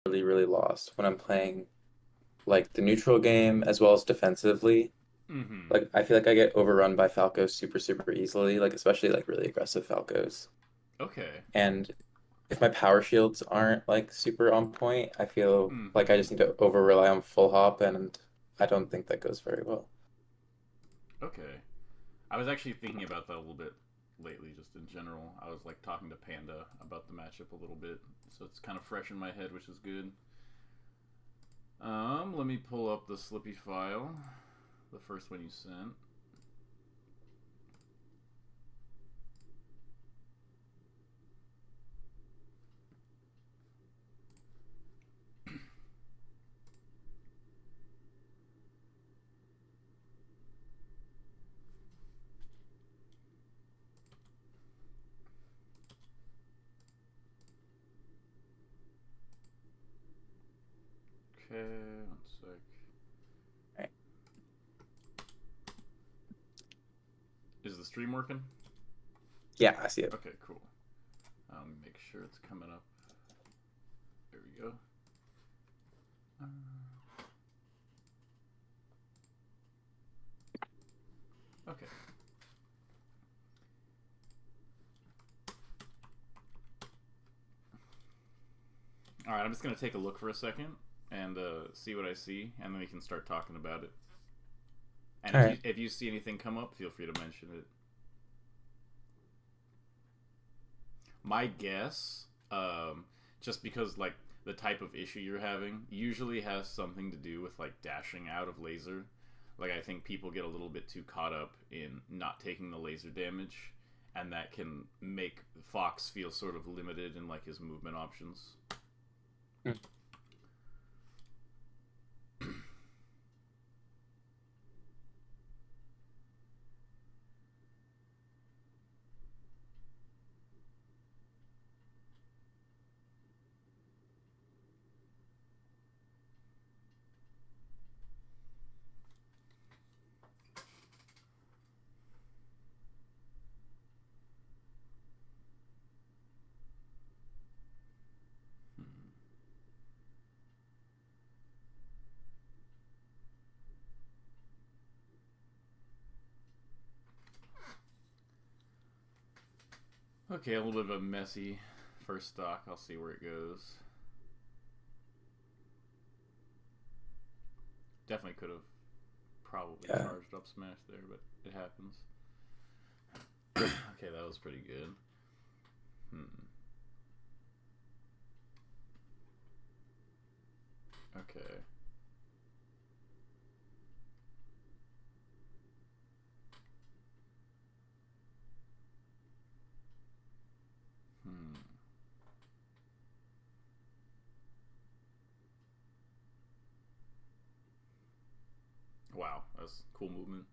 really, really lost when I'm playing like the neutral game as well as defensively. Mm-hmm. Like I feel like I get overrun by Falcos super, super easily, like especially like really aggressive Falcos. Okay. And if my power shields aren't like super on point, I feel like I Mm-hmm. just need to over rely on full hop, and I don't think that goes very well. Okay. I was actually thinking about that a little bit lately, just in general. I was like talking to Panda about the matchup a little bit, so it's kind of fresh in my head, which is good. Let me pull up the Slippy file, the first one you sent. Okay, one sec. Right. Is the stream working? Yeah, I see it. Okay, cool. Make sure it's coming up. There we go. Uh, okay. All right, I'm just gonna take a look for a second and see what I see, and then we can start talking about it. And All if you right. if you see anything come up, feel free to mention it. My guess, just because like the type of issue you're having usually has something to do with like dashing out of laser. Like I think people get a little bit too caught up in not taking the laser damage, and that can make Fox feel sort of limited in like his movement options. Hmm. Okay, a little bit of a messy first stock. I'll see where it goes. Definitely could have probably Yeah. charged up smash there, but it happens. Okay, that was pretty good. Hmm. Okay. Hmm. Wow, that's cool movement.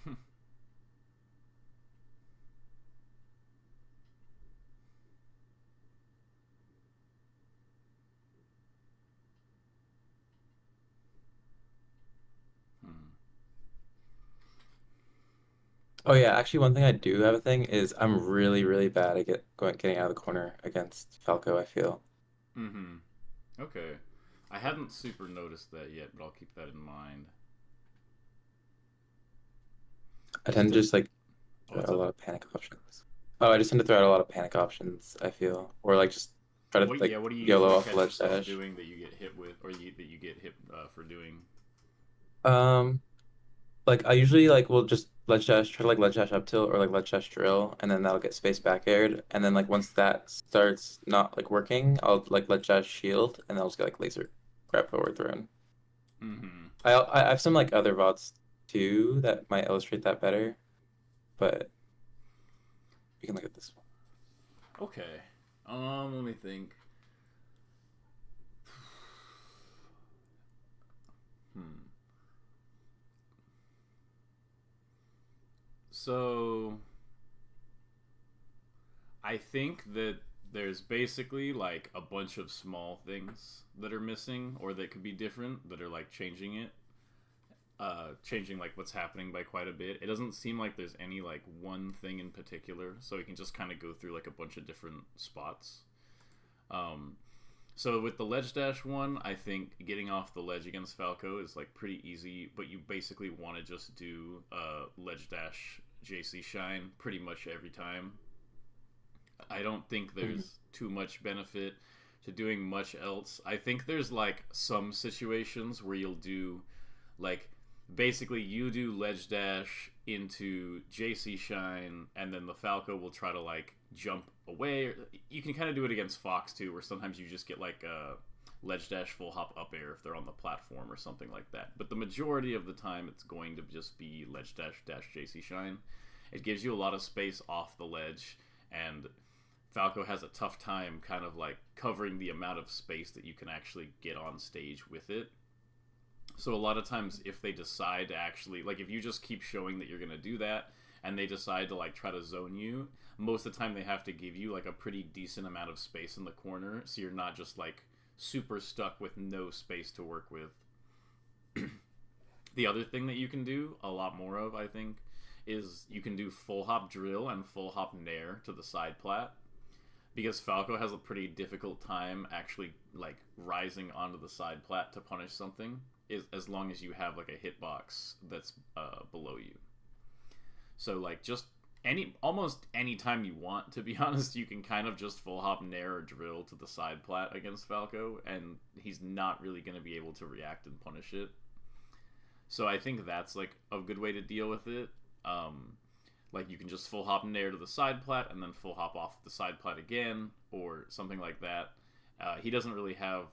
Hmm. Hmm. Oh yeah, actually one thing I do have a thing is I'm really, really bad at getting out of the corner against Falco, I feel. Mm-hmm. Okay. I hadn't super noticed that yet, but I'll keep that in mind. I Just tend to to. just like Oh, throw what's out a up? lot of panic options. Oh, I just tend to throw out a lot of panic options, I feel. Or like just try to What? like Yeah. What do you YOLO usually off a catch ledge yourself dash. doing that you get hit with, or that you get hit for doing? Um, like I usually like will just ledge dash, try to like ledge dash up tilt or like ledge dash drill, and then that'll get space back aired. And then like once that starts not like working, I'll like ledge dash shield, and I'll just get like laser grab forward thrown. Mm-hmm. I have some like other VODs too that might illustrate that better, but We can look at this one. Okay. Let me think. Hmm. So I think that there's basically like a bunch of small things that are missing or that could be different that are like changing it. Changing like what's happening by quite a bit. It doesn't seem like there's any like one thing in particular, so we can just kind of go through like a bunch of different spots. Um, so with the ledge dash one, I think getting off the ledge against Falco is like pretty easy, but you basically want to just do ledge dash JC shine pretty much every time. I don't think Mhm. there's too much benefit to doing much else. I think there's like some situations where you'll do like basically you do ledge dash into JC shine and then the Falco will try to like jump away. You can kind of do it against Fox too, where sometimes you just get like a ledge dash full hop up air if they're on the platform or something like that. But the majority of the time it's going to just be ledge dash dash JC shine. It gives you a lot of space off the ledge, and Falco has a tough time kind of like covering the amount of space that you can actually get on stage with it. So a lot of times if they decide to actually like if you just keep showing that you're going to do that and they decide to like try to zone you, most of the time they have to give you like a pretty decent amount of space in the corner so you're not just like super stuck with no space to work with. The other thing that you can do a lot more of, I think, is you can do full hop drill and full hop nair to the side plat because Falco has a pretty difficult time actually like rising onto the side plat to punish something is as long as you have like a hitbox that's below you. So like just almost any time you want, to be honest, you can kind of just full hop nair or drill to the side plat against Falco, and he's not really going to be able to react and punish it. So I think that's like a good way to deal with it. Like you can just full hop nair to the side plat and then full hop off the side plat again, or something like that. He doesn't really have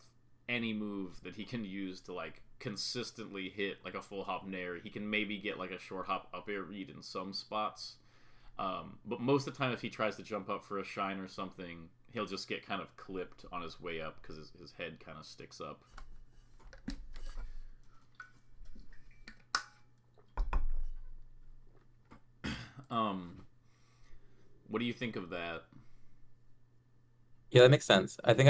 any move that he can use to like consistently hit like a full hop nair. He can maybe get like a short hop up air read in some spots, but most of the time if he tries to jump up for a shine or something, he'll just get kind of clipped on his way up because his head kind of sticks up. Um, what do you think of that? Yeah, that makes sense. I think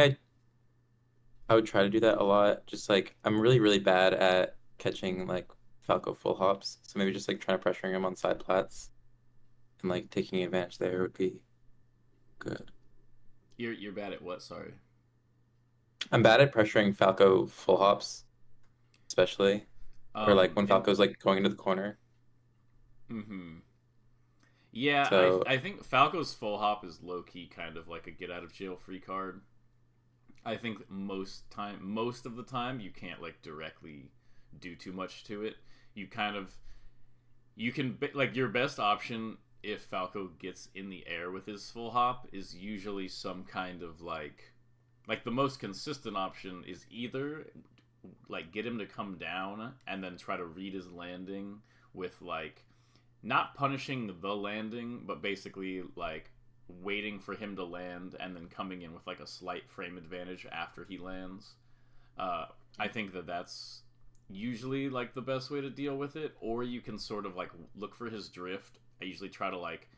I would try to do that a lot. Just like I'm really, really bad at catching like Falco full hops. So maybe just like trying to pressure him on side plats and like taking advantage there would be good. You're bad at what? Sorry. I'm bad at pressuring Falco full hops, especially. Or like when And Falco's like going into the corner. mm-hmm. Yeah, So I think Falco's full hop is low key kind of like a get out of jail free card. I think most of the time you can't like directly do too much to it. You kind of you can like your best option if Falco gets in the air with his full hop is usually some kind of like the most consistent option is either like get him to come down and then try to read his landing with like not punishing the landing, but basically like waiting for him to land and then coming in with like a slight frame advantage after he lands. Uh, I think that that's usually like the best way to deal with it. Or you can sort of like look for his drift. I usually try to like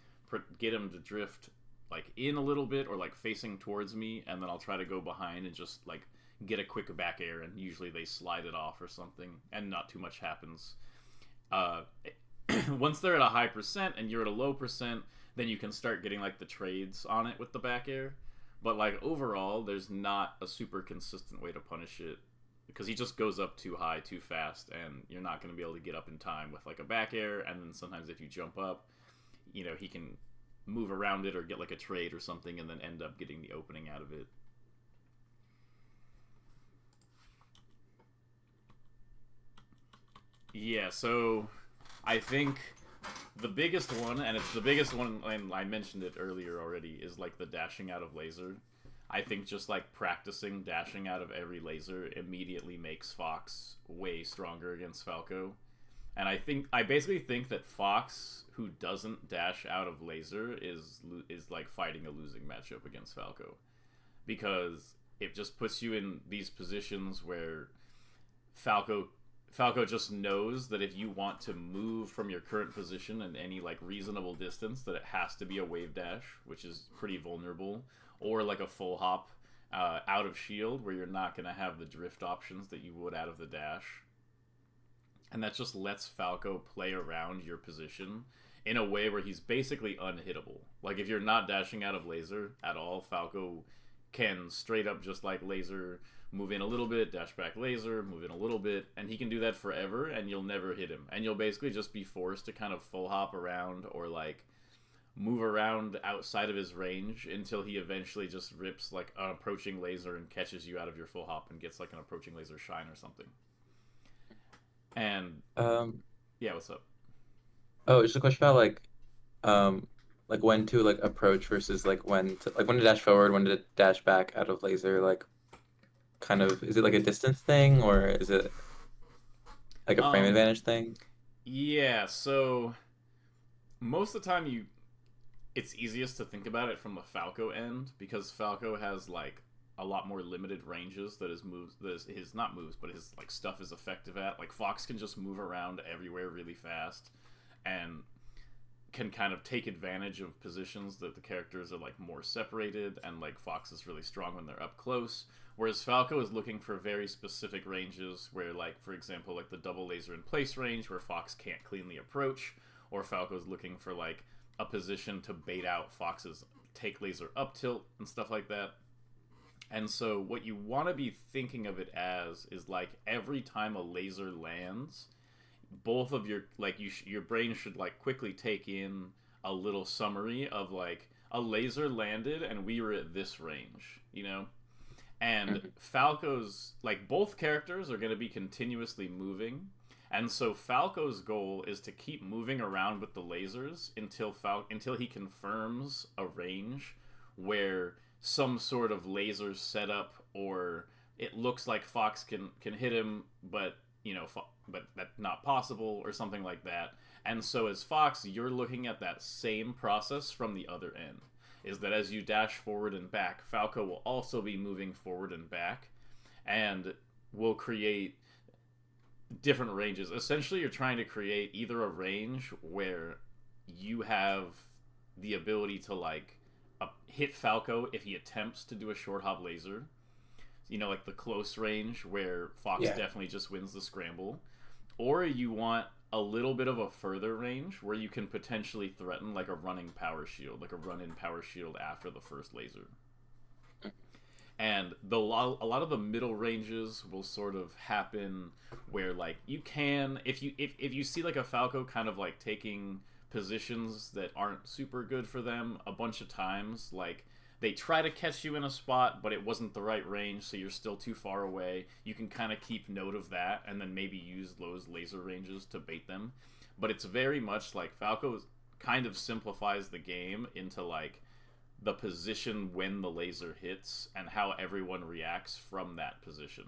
get him to drift like in a little bit or like facing towards me, and then I'll try to go behind and just like get a quick back air, and usually they slide it off or something, and not too much happens. Uh, Once they're at a high percent and you're at a low percent, then you can start getting like the trades on it with the back air. But like overall, there's not a super consistent way to punish it because he just goes up too high too fast, and you're not going to be able to get up in time with like a back air. And then sometimes if you jump up, he can move around it or get like a trade or something, and then end up getting the opening out of it. Yeah, so I think the biggest one, and it's the biggest one, and I mentioned it earlier already, is like the dashing out of laser. I think just like practicing dashing out of every laser immediately makes Fox way stronger against Falco. And I basically think that Fox, who doesn't dash out of laser, is like fighting a losing matchup against Falco, because it just puts you in these positions where Falco Falco just knows that if you want to move from your current position in any like reasonable distance, that it has to be a wave dash, which is pretty vulnerable, or like a full hop out of shield, where you're not going to have the drift options that you would out of the dash. And that just lets Falco play around your position in a way where he's basically unhittable. Like if you're not dashing out of laser at all, Falco can straight up just like laser, move in a little bit, dash back laser, move in a little bit, and he can do that forever and you'll never hit him. And you'll basically just be forced to kind of full hop around or like move around outside of his range until he eventually just rips like an approaching laser and catches you out of your full hop and gets like an approaching laser shine or something. And Um, yeah, what's up? oh, just a question about um, like when to like approach versus like when to dash forward, when to dash back out of laser. Like, kind of, is it like a distance thing or is it like a frame Um, advantage thing? yeah, so most of the time it's easiest to think about it from the Falco end because Falco has like a lot more limited ranges that his moves that his not moves but his like stuff is effective at. Like Fox can just move around everywhere really fast and can kind of take advantage of positions that the characters are like more separated, and like Fox is really strong when they're up close, whereas Falco is looking for very specific ranges where, like, for example, like the double laser in place range where Fox can't cleanly approach, or Falco is looking for like a position to bait out Fox's take laser up tilt and stuff like that. And so what you want to be thinking of it as is like every time a laser lands, both of your like your brain should like quickly take in a little summary of like a laser landed and we were at this range, you know? And Mhm. Falco's like both characters are going to be continuously moving. And so Falco's goal is to keep moving around with the lasers until he confirms a range where some sort of laser setup, or it looks like Fox can hit him, but but that's not possible, or something like that. And so as Fox, you're looking at that same process from the other end. Is that as you dash forward and back, Falco will also be moving forward and back, and will create different ranges. Essentially, you're trying to create either a range where you have the ability to like hit Falco if he attempts to do a short hop laser, like the close range where Fox Yeah. definitely just wins the scramble, or you want a little bit of a further range where you can potentially threaten like a running power shield, like a run-in power shield after the first laser. And a lot of the middle ranges will sort of happen where like you can, if you see like a Falco kind of like taking positions that aren't super good for them a bunch of times, like they try to catch you in a spot, but it wasn't the right range, so you're still too far away. You can kind of keep note of that, and then maybe use those laser ranges to bait them. But it's very much like Falco kind of simplifies the game into like the position when the laser hits and how everyone reacts from that position.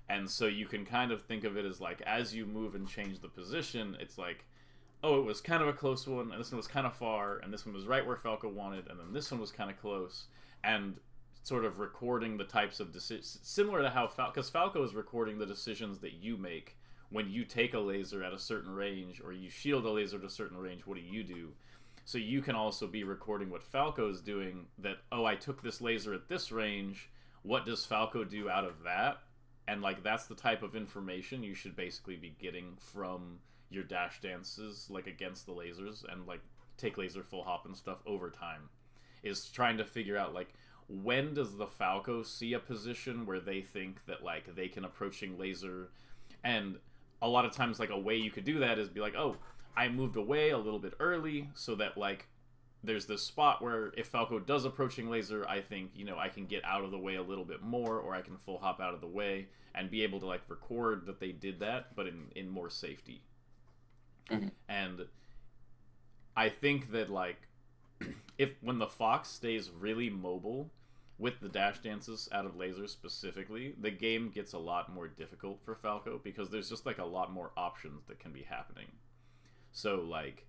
And so you can kind of think of it as like as you move and change the position, it's like, oh, it was kind of a close one, and this one was kind of far, and this one was right where Falco wanted, and then this one was kind of close, and sort of recording the types of decisions, similar to how because Falco is recording the decisions that you make when you take a laser at a certain range, or you shield a laser at a certain range. What do you do? So you can also be recording what Falco is doing, that, oh, I took this laser at this range, what does Falco do out of that? And like that's the type of information you should basically be getting from your dash dances, like against the lasers, and like take laser full hop and stuff over time, is trying to figure out like when does the Falco see a position where they think that like they can approaching laser. And a lot of times like a way you could do that is be like, oh, I moved away a little bit early so that like there's this spot where if Falco does approaching laser, I think I can get out of the way a little bit more, or I can full hop out of the way and be able to like record that they did that, but in more safety. Mhm. And I think that like if when the Fox stays really mobile, with the dash dances out of lasers specifically, the game gets a lot more difficult for Falco because there's just like a lot more options that can be happening. So like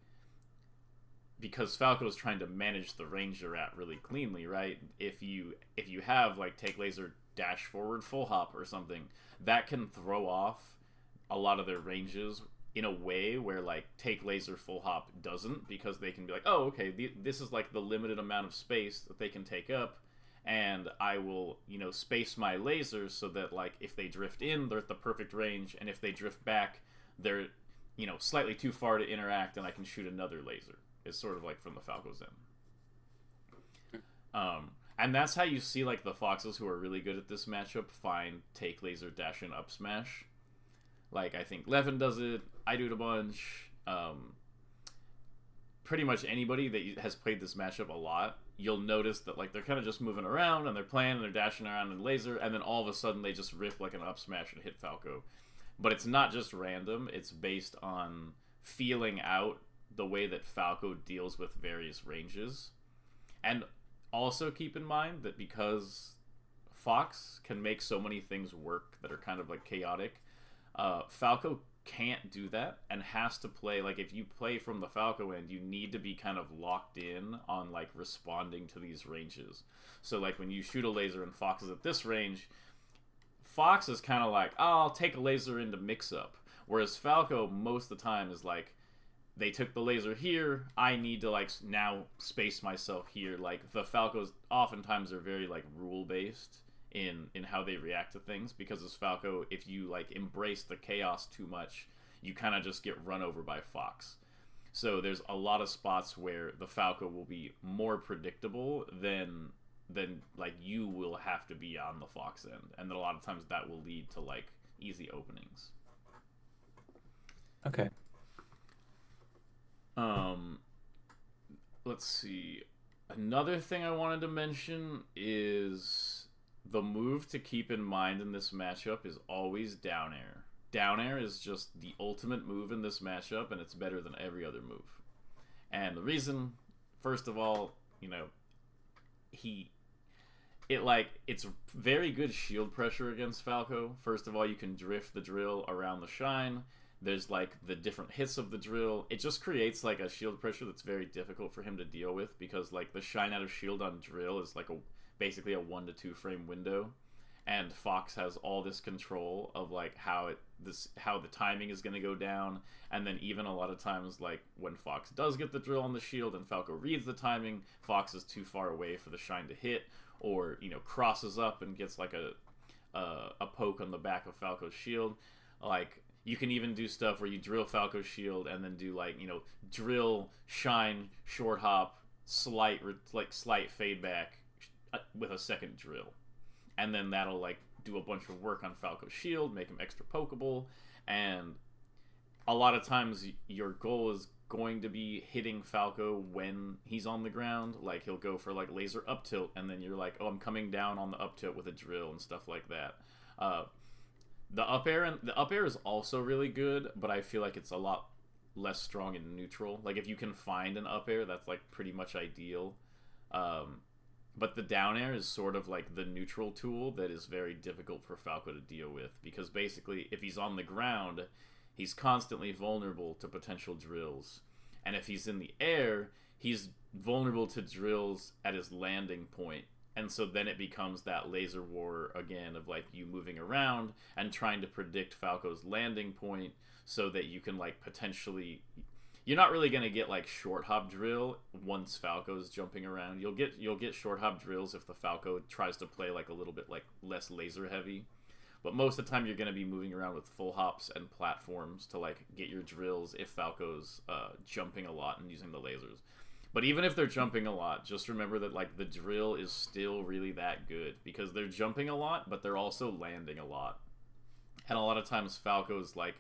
because Falco's trying to manage the range you're at really cleanly, right? If you have like take laser dash forward full hop or something, that can throw off a lot of their ranges in a way where like take laser full hop doesn't, because they can be like, oh okay, this is like the limited amount of space that they can take up, and I will space my lasers so that like if they drift in, they're at the perfect range, and if they drift back, they're slightly too far to interact, and I can shoot another laser. It's sort of like from the Falco's end. And that's how you see like the Foxes who are really good at this matchup find take laser dash and up smash. Like I think Levin does it, I do it a bunch. Pretty much anybody that has played this matchup a lot, you'll notice that like they're kind of just moving around and they're playing and they're dashing around in laser, and then all of a sudden they just rip like an up smash and hit Falco. But it's not just random, it's based on feeling out the way that Falco deals with various ranges. And also keep in mind that because Fox can make so many things work that are kind of like chaotic, Falco can't do that and has to play, like if you play from the Falco end, you need to be kind of locked in on like responding to these ranges. So like when you shoot a laser and Fox is at this range, Fox is kind of like, oh, I'll take a laser into mix up. Whereas Falco most of the time is like, they took the laser here, I need to like now space myself here. Like the Falcos oftentimes are very like rule based in how they react to things, because as Falco, if you like embrace the chaos too much, you kind of just get run over by Fox. So there's a lot of spots where the Falco will be more predictable than like you will have to be on the Fox end, and then a lot of times that will lead to like easy openings. Okay. Let's see. Another thing I wanted to mention is the move to keep in mind in this matchup is always down air. Down air is just the ultimate move in this matchup, and it's better than every other move. And the reason, first of all, it's very good shield pressure against Falco. First of all, you can drift the drill around the shine. There's like the different hits of the drill. It just creates like a shield pressure that's very difficult for him to deal with, because like the shine out of shield on drill is like basically a 1 to 2 frame window, and Fox has all this control of like how the timing is going to go down. And then even a lot of times like when Fox does get the drill on the shield and Falco reads the timing, Fox is too far away for the shine to hit, or crosses up and gets like a poke on the back of Falco's shield. Like you can even do stuff where you drill Falco's shield and then do like drill, shine, short hop, slight fade back with a second drill, and then that'll like do a bunch of work on Falco's shield, make him extra pokeable. And a lot of times your goal is going to be hitting Falco when he's on the ground. Like he'll go for like laser up tilt, and then you're like, oh, I'm coming down on the up tilt with a drill and stuff like that. The up air is also really good, but I feel like it's a lot less strong in neutral. Like if you can find an up air, that's like pretty much ideal. But the down air is sort of like the neutral tool that is very difficult for Falco to deal with, because basically if he's on the ground, he's constantly vulnerable to potential drills. And if he's in the air, he's vulnerable to drills at his landing point. And so then it becomes that laser war again of like you moving around and trying to predict Falco's landing point so that you can like potentially... You're not really going to get like short hop drill once Falco's jumping around. You'll get short hop drills if the Falco tries to play like a little bit like less laser heavy. But most of the time you're going to be moving around with full hops and platforms to like get your drills if Falco's jumping a lot and using the lasers. But even if they're jumping a lot, just remember that like the drill is still really that good, because they're jumping a lot, but they're also landing a lot. And a lot of times Falco's like,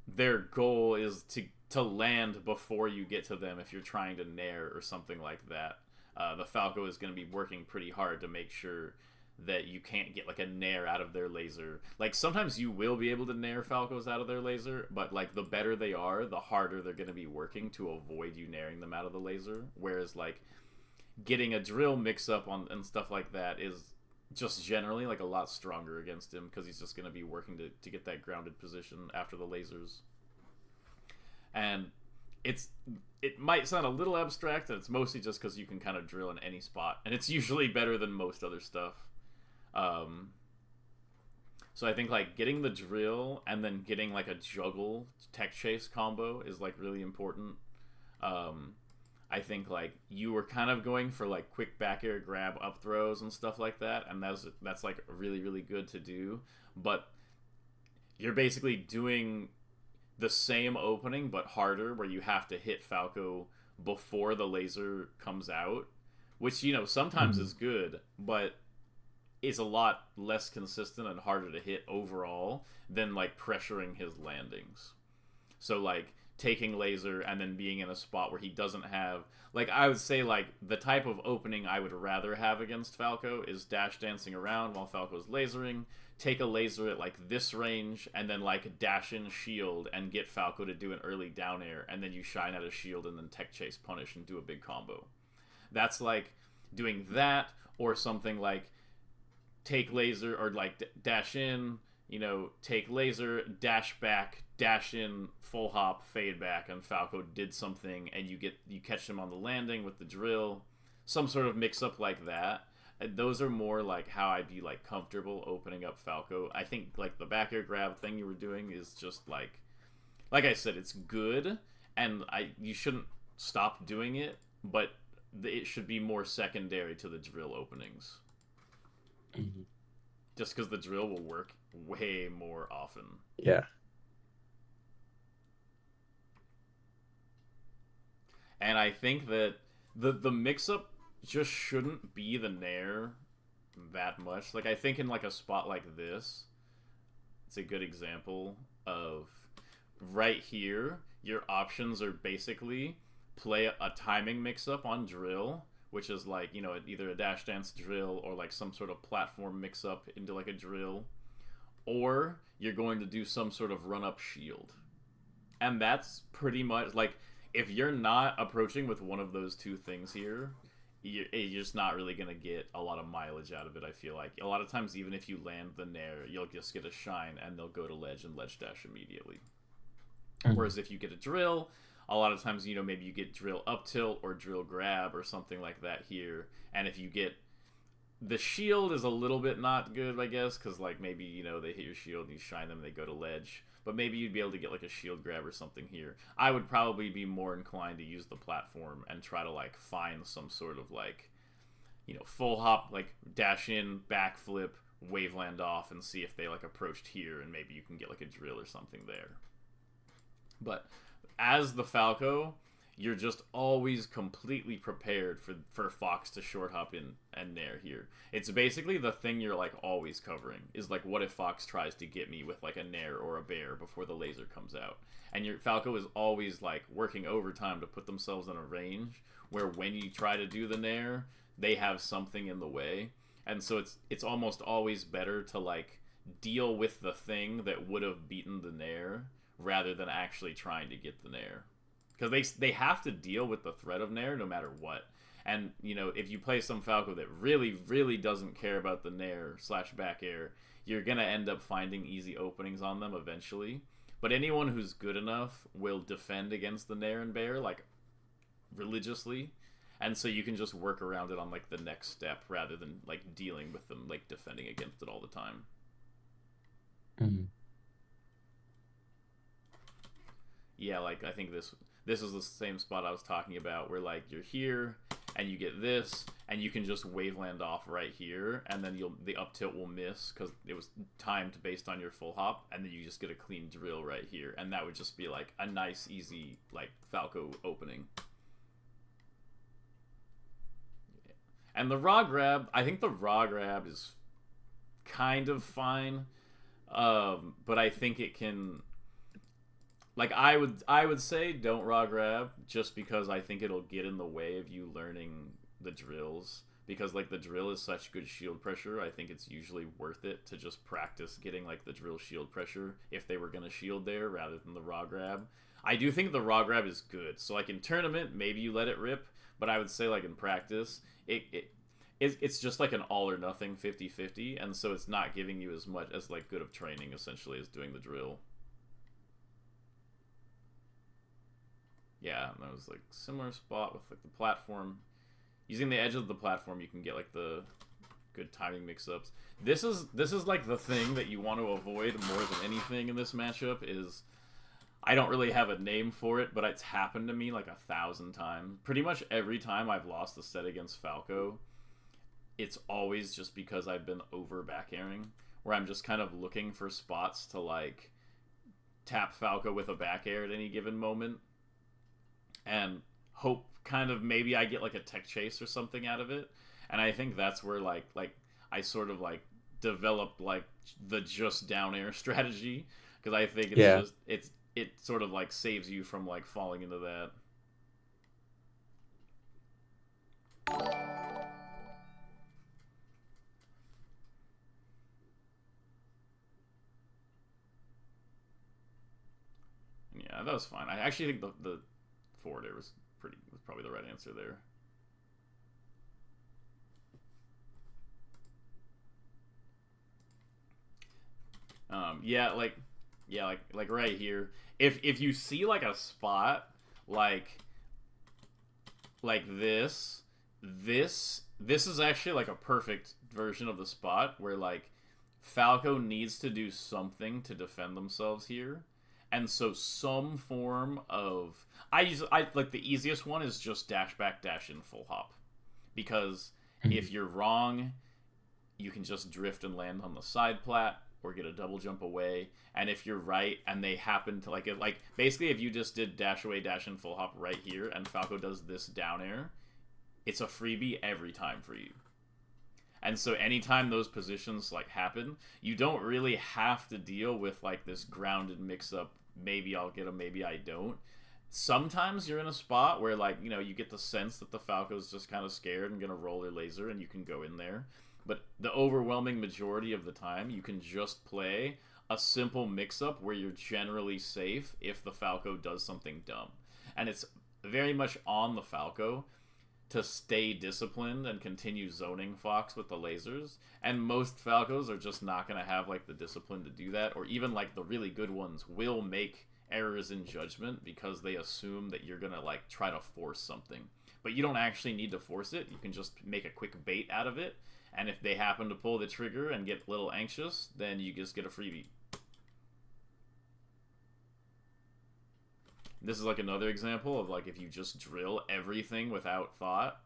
their goal is to land before you get to them if you're trying to nair or something like that. The Falco is going to be working pretty hard to make sure that you can't get like a nair out of their laser. Like sometimes you will be able to nair Falcos out of their laser, but like the better they are, the harder they're going to be working to avoid you nairing them out of the laser. Whereas like getting a drill mix up on and stuff like that is just generally like a lot stronger against him because he's just going to be working to get that grounded position after the lasers. And it's it might sound a little abstract, and it's mostly just because you can kind of drill in any spot, and it's usually better than most other stuff. Um, so I think like getting the drill and then getting like a juggle tech chase combo is like really important. Um, I think like you were kind of going for like quick back air grab up throws and stuff like that, and that's like really good to do. But you're basically doing the same opening but harder, where you have to hit Falco before the laser comes out, which sometimes Mhm. is good, but is a lot less consistent and harder to hit overall than like pressuring his landings. So like taking laser and then being in a spot where he doesn't have, like, I would say like the type of opening I would rather have against Falco is dash dancing around while Falco's lasering, take a laser at like this range, and then like dash in shield and get Falco to do an early down air, and then you shine out a shield and then tech chase punish and do a big combo. That's like doing that, or something like take laser, or like dash in, take laser, dash back, dash in, full hop, fade back, and Falco did something, and you catch him on the landing with the drill, some sort of mix up like that. And those are more like how I'd be like comfortable opening up Falco. I think like the back air grab thing you were doing is just like I said, it's good, and you shouldn't stop doing it, but it should be more secondary to the drill openings. Mhm. Just because the drill will work way more often. Yeah. And I think that the mix up just shouldn't be the nair that much. Like I think in like a spot like this, it's a good example of right here, your options are basically play a timing mix up on drill, which is like, either a dash dance drill or like some sort of platform mix up into like a drill, or you're going to do some sort of run up shield. And that's pretty much like, if you're not approaching with one of those two things here, you're just not really going to get a lot of mileage out of it. I feel like a lot of times, even if you land the nair, you'll just get a shine and they'll go to ledge and ledge dash immediately. Mhm. Whereas if you get a drill, a lot of times, maybe you get drill up tilt or drill grab or something like that here. And if you get the shield, is a little bit not good, I guess, because like maybe they hit your shield and you shine them and they go to ledge. But maybe you'd be able to get like a shield grab or something here. I would probably be more inclined to use the platform and try to like find some sort of like full hop, like dash in, backflip, wave land off, and see if they like approached here, and maybe you can get like a drill or something there. But as the Falco, you're just always completely prepared for Fox to short hop in and nair here. It's basically the thing you're like always covering is like, what if Fox tries to get me with like a nair or a bear before the laser comes out? And your Falco is always like working overtime to put themselves in a range where when you try to do the nair, they have something in the way. And so it's almost always better to like deal with the thing that would have beaten the nair rather than actually trying to get the nair, because they have to deal with the threat of nair no matter what. And if you play some Falco that really doesn't care about the nair slash back air, you're gonna end up finding easy openings on them eventually. But anyone who's good enough will defend against the nair and bear like religiously, and so you can just work around it on like the next step rather than like dealing with them like defending against it all the time. Mhm. Yeah, like I think this is the same spot I was talking about, where like you're here and you get this, and you can just waveland off right here, and then the up tilt will miss because it was timed based on your full hop, and then you just get a clean drill right here, and that would just be like a nice easy like Falco opening. And the raw grab, I think the raw grab is kind of fine, but I think it can, like, I would say don't raw grab, just because I think it'll get in the way of you learning the drills, because like the drill is such good shield pressure. I think it's usually worth it to just practice getting like the drill shield pressure if they were going to shield there rather than the raw grab. I do think the raw grab is good, so like in tournament maybe you let it rip, but I would say like in practice, it's just like an all or nothing 50-50, and so it's not giving you as much as like good of training essentially as doing the drill. Yeah, and that was like similar spot with like the platform. Using the edge of the platform, you can get like the good timing mix-ups. This is like the thing that you want to avoid more than anything in this matchup is I don't really have a name for it, but it's happened to me like 1,000 times. Pretty much every time I've lost a set against Falco, it's always just because I've been over back airing, where I'm just kind of looking for spots to like tap Falco with a back air at any given moment and hope kind of maybe I get like a tech chase or something out of it. And I think that's where like I sort of like developed like the just down air strategy because I think it's Yeah. just it sort of like saves you from like falling into that. And yeah, that was fine. I actually think the forward air was probably the right answer there. Yeah, like right here. If you see like a spot like this is actually like a perfect version of the spot where like Falco needs to do something to defend themselves here. And so some form of I like the easiest one is just dash back dash in full hop. Because if Mhm. you're wrong, you can just drift and land on the side plat or get a double jump away. And if you're right and they happen to like basically if you just did dash away dash in full hop right here and Falco does this down air, it's a freebie every time for you. And so anytime those positions like happen, you don't really have to deal with like this grounded mix up. Maybe I'll get him, maybe I don't. Sometimes you're in a spot where like, you know, you get the sense that the Falco's just kind of scared and gonna roll their laser and you can go in there. But the overwhelming majority of the time you can just play a simple mix up where you're generally safe if the Falco does something dumb. And it's very much on the Falco to stay disciplined and continue zoning Fox with the lasers. And most Falcos are just not going to have like the discipline to do that, or even like the really good ones will make errors in judgment because they assume that you're going to like try to force something. But you don't actually need to force it. You can just make a quick bait out of it. And if they happen to pull the trigger and get a little anxious, then you just get a freebie. This is like another example of like if you just drill everything without thought,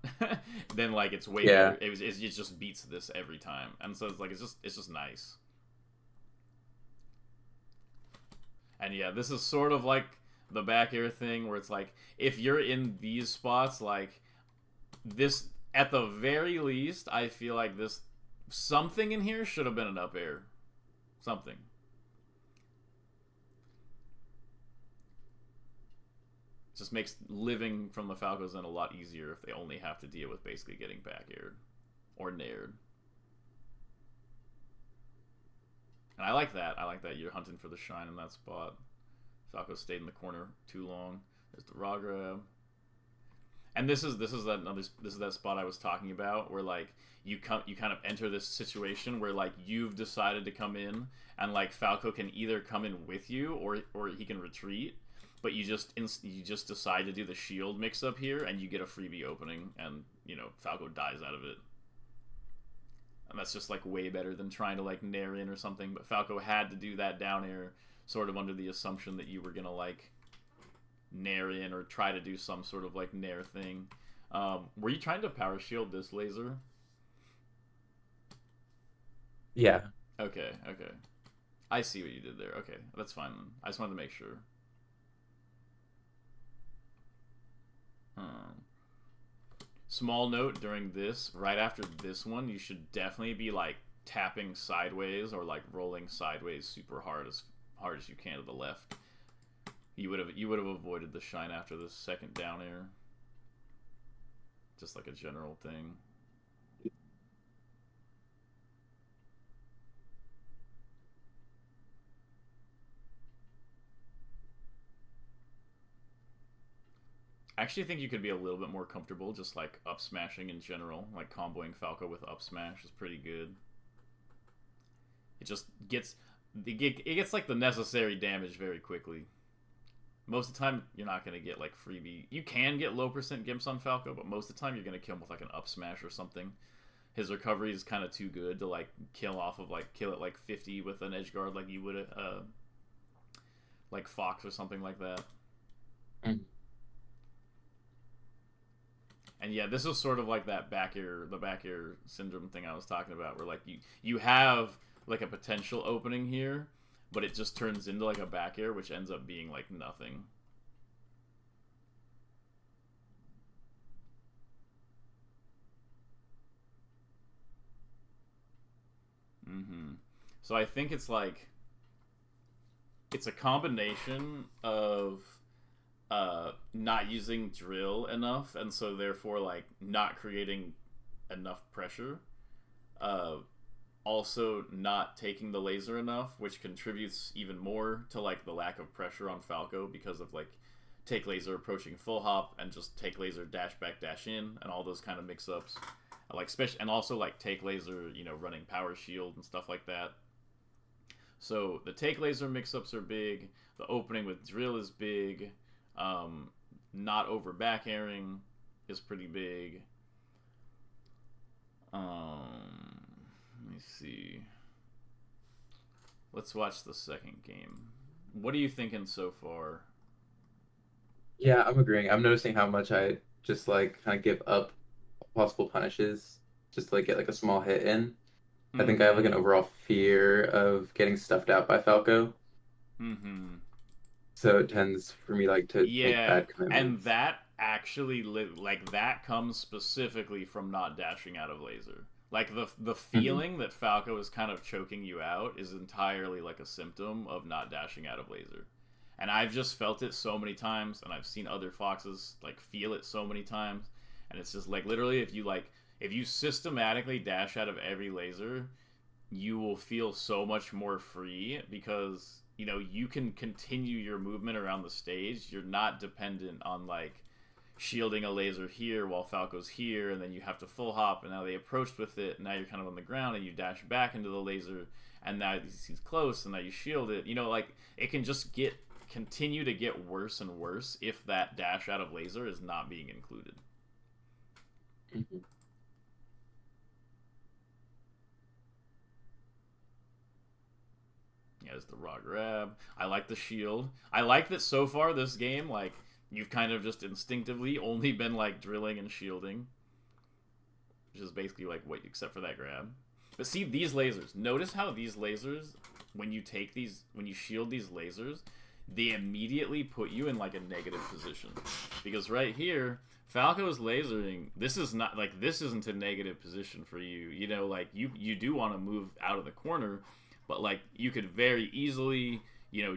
then like it's way Yeah. better. It just beats this every time, and so it's like it's just nice. And yeah, this is sort of like the back air thing where it's like if you're in these spots, like this at the very least, I feel like this something in here should have been an up air, something. Just makes living from the Falcos then a lot easier if they only have to deal with basically getting back aired or nared. And I like that. I like that you're hunting for the shine in that spot. Falco stayed in the corner too long. There's the raw grab. And this is that spot I was talking about where like you kind of enter this situation where like you've decided to come in and like Falco can either come in with you or he can retreat, but you just decide to do the shield mix up here and you get a freebie opening and you know Falco dies out of it. And that's just like way better than trying to like nair in or something. But Falco had to do that down air sort of under the assumption that you were gonna like nair in or try to do some sort of like nair thing. Were you trying to power shield this laser? Yeah. Okay, okay. I see what you did there. Okay, that's fine then. I just wanted to make sure. Hmm. Small note during this, right after this one, you should definitely be like tapping sideways or like rolling sideways super hard as you can to the left. You would have avoided the shine after the second down air. Just like a general thing. I actually think you could be a little bit more comfortable just like up smashing in general. Like comboing Falco with up smash is pretty good. It just gets it gets like the necessary damage very quickly. Most of the time, you're not going to get like freebie. You can get low percent gimps on Falco, but most of the time, you're going to kill him with like an up smash or something. His recovery is kind of too good to like kill off of like kill it like 50 with an edge guard like you would like Fox or something like that. Mm. And yeah, this is sort of like that the back air syndrome thing I was talking about, where like you have like a potential opening here, but it just turns into like a back air, which ends up being like nothing. Mm-hmm. So I think it's like it's a combination of not using drill enough, and so therefore like not creating enough pressure. Uh, Also not taking the laser enough, which contributes even more to like the lack of pressure on Falco because of like take laser approaching full hop and just take laser dash back dash in and all those kind of mix ups. Like special and also like take laser, running power shield and stuff like that. So the take laser mix ups are big. The opening with drill is big. Not over back airing is pretty big. Let me see. Let's watch the second game. What are you thinking so far? Yeah, I'm agreeing. I'm noticing how much I just like kind of give up possible punishes just to like get like a small hit in. I think I have like Mm-hmm. an overall fear of getting stuffed out by Falco, Mm-hmm. so it tends for me like to make Yeah, bad and commitments. that actually like that comes specifically from not dashing out of laser. Like the Hmm. feeling that Falco is kind of choking you out is entirely like a symptom of not dashing out of laser. And I've just felt it so many times, and I've seen other foxes like feel it so many times, and it's just like literally if you systematically dash out of every laser, you will feel so much more free because you can continue your movement around the stage. You're not dependent on like shielding a laser here while Falco's here, and then you have to full hop, and now they approached with it, and now you're kind of on the ground, and you dash back into the laser, and now he's close, and now you shield it. Like it can just continue to get worse and worse if that dash out of laser is not being included. Hmm. Yeah, there's the raw grab. I like the shield. I like that so far this game, like, you've kind of just instinctively only been, like, drilling and shielding. Which is basically, like, what, except for that grab. But see, these lasers. Notice how these lasers, when you shield these lasers, they immediately put you in, like, a negative position. Because right here, Falco's lasering, this isn't a negative position for you. Like, you do want to move out of the corner, but like you could very easily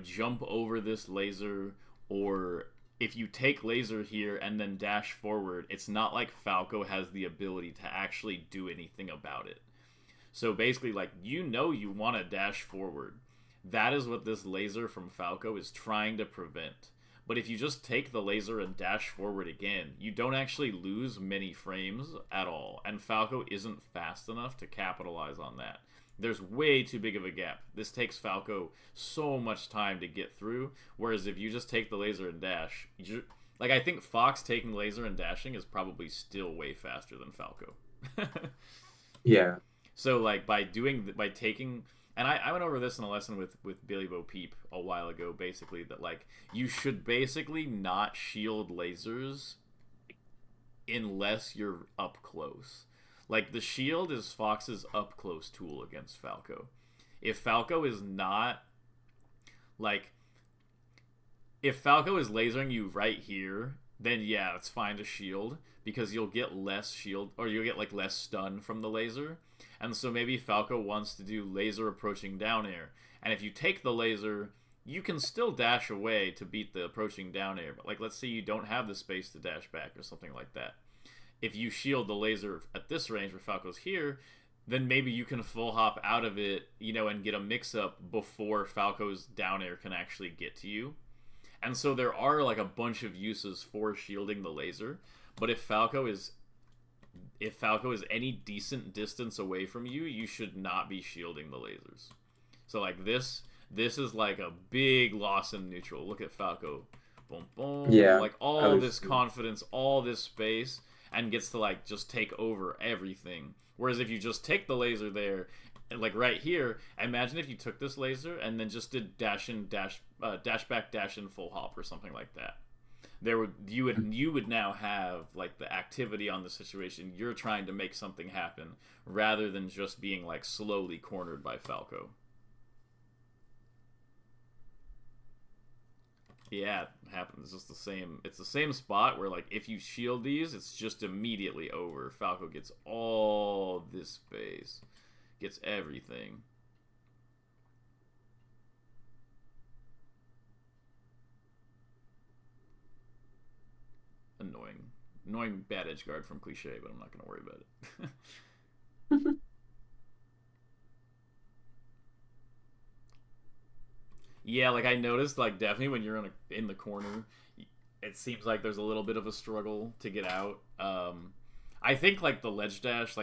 jump over this laser, or if you take laser here and then dash forward, it's not like Falco has the ability to actually do anything about it. So basically, like, you want to dash forward. That is what this laser from Falco is trying to prevent. But if you just take the laser and dash forward again, you don't actually lose many frames at all. And Falco isn't fast enough to capitalize on that. There's way too big of a gap. This takes Falco so much time to get through. Whereas if you just take the laser and dash, like, I think Fox taking laser and dashing is probably still way faster than Falco. Yeah. So like by taking, and I went over this in a lesson with Billy Bo Peep a while ago, basically that like you should basically not shield lasers unless you're up close. Like the shield is Fox's up close tool against Falco. If Falco is not like if Falco is lasering you right here, then yeah, it's fine to shield because you'll get less shield or you'll get like less stun from the laser. And so maybe Falco wants to do laser approaching down air. And if you take the laser, you can still dash away to beat the approaching down air. But like let's say you don't have the space to dash back or something like that. If you shield the laser at this range where Falco's here, then maybe you can full hop out of it, and get a mix up before Falco's down air can actually get to you. And so there are like a bunch of uses for shielding the laser, but if Falco is any decent distance away from you, you should not be shielding the lasers. So like this is like a big loss in neutral. Look at Falco. Boom boom. Yeah, Like I all this was. confidence, all this space, and gets to like just take over everything. Whereas if you just take the laser there, like right here, imagine if you took this laser and then just did dash back, dash in, full hop or something like that. You would now have like the activity on the situation. You're trying to make something happen rather than just being like slowly cornered by Falco. Yeah, it happens. It's just the same. It's the same spot where like if you shield these, it's just immediately over. Falco gets all this space, gets everything. Annoying, annoying bad edge guard from Cliche, but I'm not gonna worry about it. Yeah, like I noticed, like definitely when you're in the corner, it seems like there's a little bit of a struggle to get out. I think like the ledge dash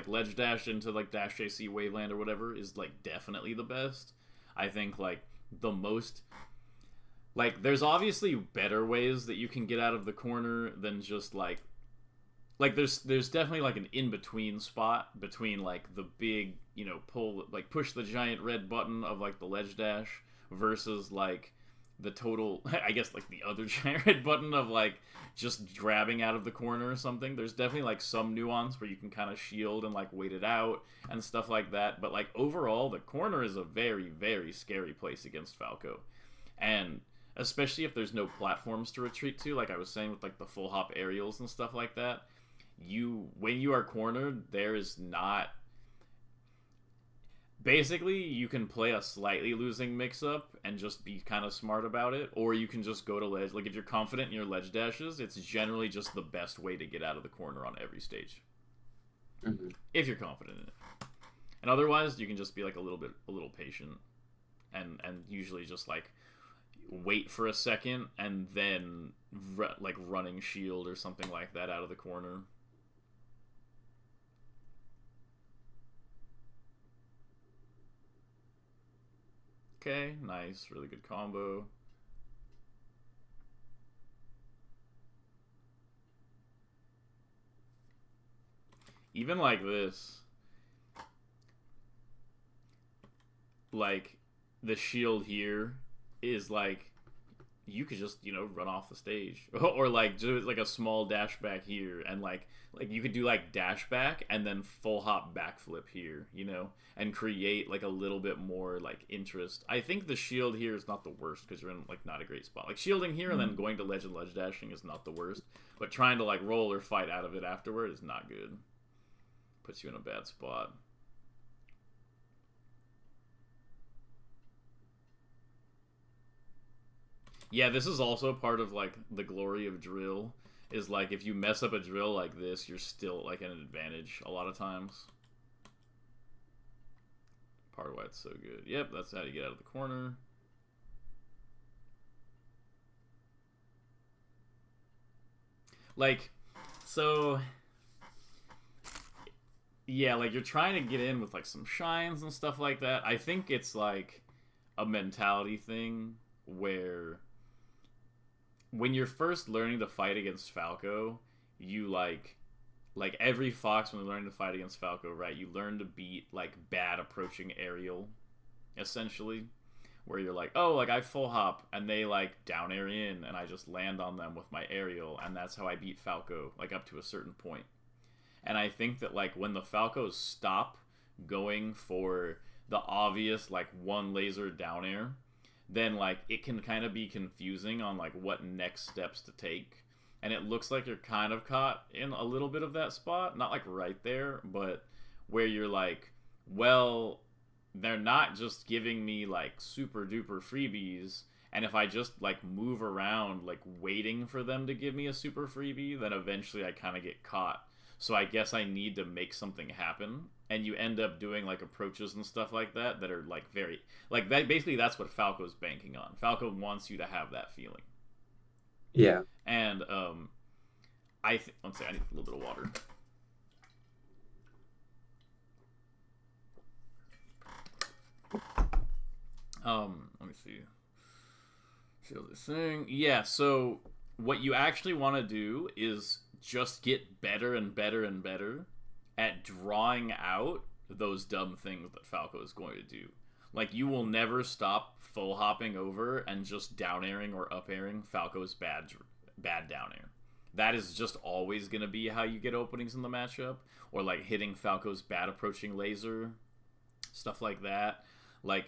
into like dash JC Waveland or whatever is like definitely the best. I think like the most like there's obviously better ways that you can get out of the corner than just like there's definitely like an in between spot between like the big pull like push the giant red button of like the ledge dash versus like the total I guess like the other giant red button of like just grabbing out of the corner or something. There's definitely like some nuance where you can kind of shield and like wait it out and stuff like that, but like overall the corner is a very very scary place against Falco, and especially if there's no platforms to retreat to, like I was saying with like the full hop aerials and stuff like that. When you are cornered, there is not basically you can play a slightly losing mix up and just be kind of smart about it, or you can just go to ledge. Like if you're confident in your ledge dashes, it's generally just the best way to get out of the corner on every stage Mhm. if you're confident in it. And otherwise you can just be like a little patient and usually just like wait for a second and then like running shield or something like that out of the corner. Okay, nice, really good combo. Even like this, like the shield here is like you could just run off the stage or like do like a small dash back here and like you could do like dash back and then full hop backflip here, and create like a little bit more like interest. I think the shield here is not the worst because you're in like not a great spot. Like shielding here and then going to ledge and ledge dashing is not the worst, but trying to like roll or fight out of it afterward is not good. Puts you in a bad spot. Yeah, this is also part of like the glory of drill is like if you mess up a drill like this, you're still like at an advantage a lot of times. Part of why it's so good. Yep, that's how you get out of the corner. Like, so yeah, like you're trying to get in with like some shines and stuff like that. I think it's like a mentality thing where when you're first learning to fight against Falco, you like every fox when you're learning to fight against Falco, right? You learn to beat like bad approaching aerial, essentially, where you're like, oh, like I full hop and they like down air in and I just land on them with my aerial, and that's how I beat Falco, like up to a certain point. And I think that like when the Falcos stop going for the obvious like one laser down air, then like it can kind of be confusing on like what next steps to take. And it looks like you're kind of caught in a little bit of that spot, not like right there, but where you're like, well, they're not just giving me like super duper freebies, and if I just like move around like waiting for them to give me a super freebie, then eventually I kind of get caught. So I guess I need to make something happen, and you end up doing like approaches and stuff like that are like very like that. Basically, that's what Falco's banking on. Falco wants you to have that feeling. Yeah. And let's say I need a little bit of water. Let me see. Shield this thing. Yeah, so what you actually want to do is just get better and better and better at drawing out those dumb things that Falco is going to do. Like, you will never stop full hopping over and just down airing or up airing Falco's bad down air. That is just always going to be how you get openings in the matchup, or like hitting Falco's bad approaching laser, stuff like that. Like,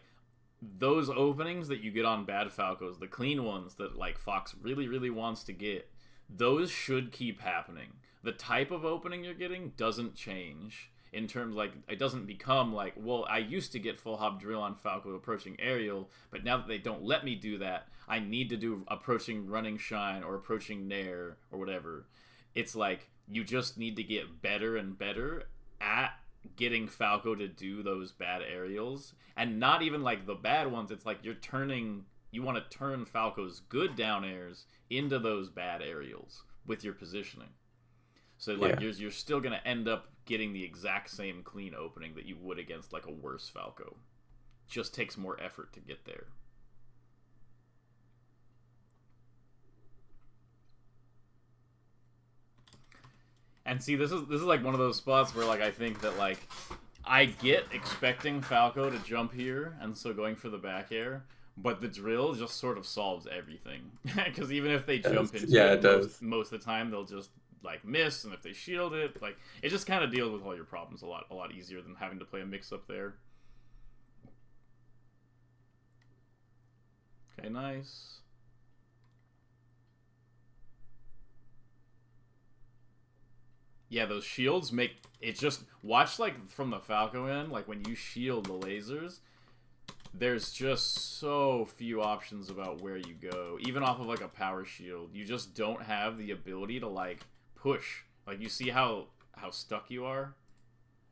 those openings that you get on bad Falcos, the clean ones that like Fox really, really wants to get, those should keep happening. The type of opening you're getting doesn't change in terms, like, it doesn't become like, well, I used to get full hop drill on Falco approaching aerial, but now that they don't let me do that, I need to do approaching running shine or approaching nair or whatever. It's like you just need to get better and better at getting Falco to do those bad aerials, and not even like the bad ones. It's like you want to turn Falco's good down airs into those bad aerials with your positioning. So like Yeah. you're still gonna end up getting the exact same clean opening that you would against like a worse Falco. Just takes more effort to get there. And see, this is like one of those spots where like I think that like I get expecting Falco to jump here and so going for the back air, but the drill just sort of solves everything. Because even if they jump into Yeah, it, it does. most of the time they'll just like miss, and if they shield it, like it just kind of deals with all your problems a lot easier than having to play a mix up there. Okay, nice. Yeah, those shields make it just watch like from the Falco end, like when you shield the lasers, there's just so few options about where you go. Even off of like a power shield, you just don't have the ability to like push. Like you see how stuck you are?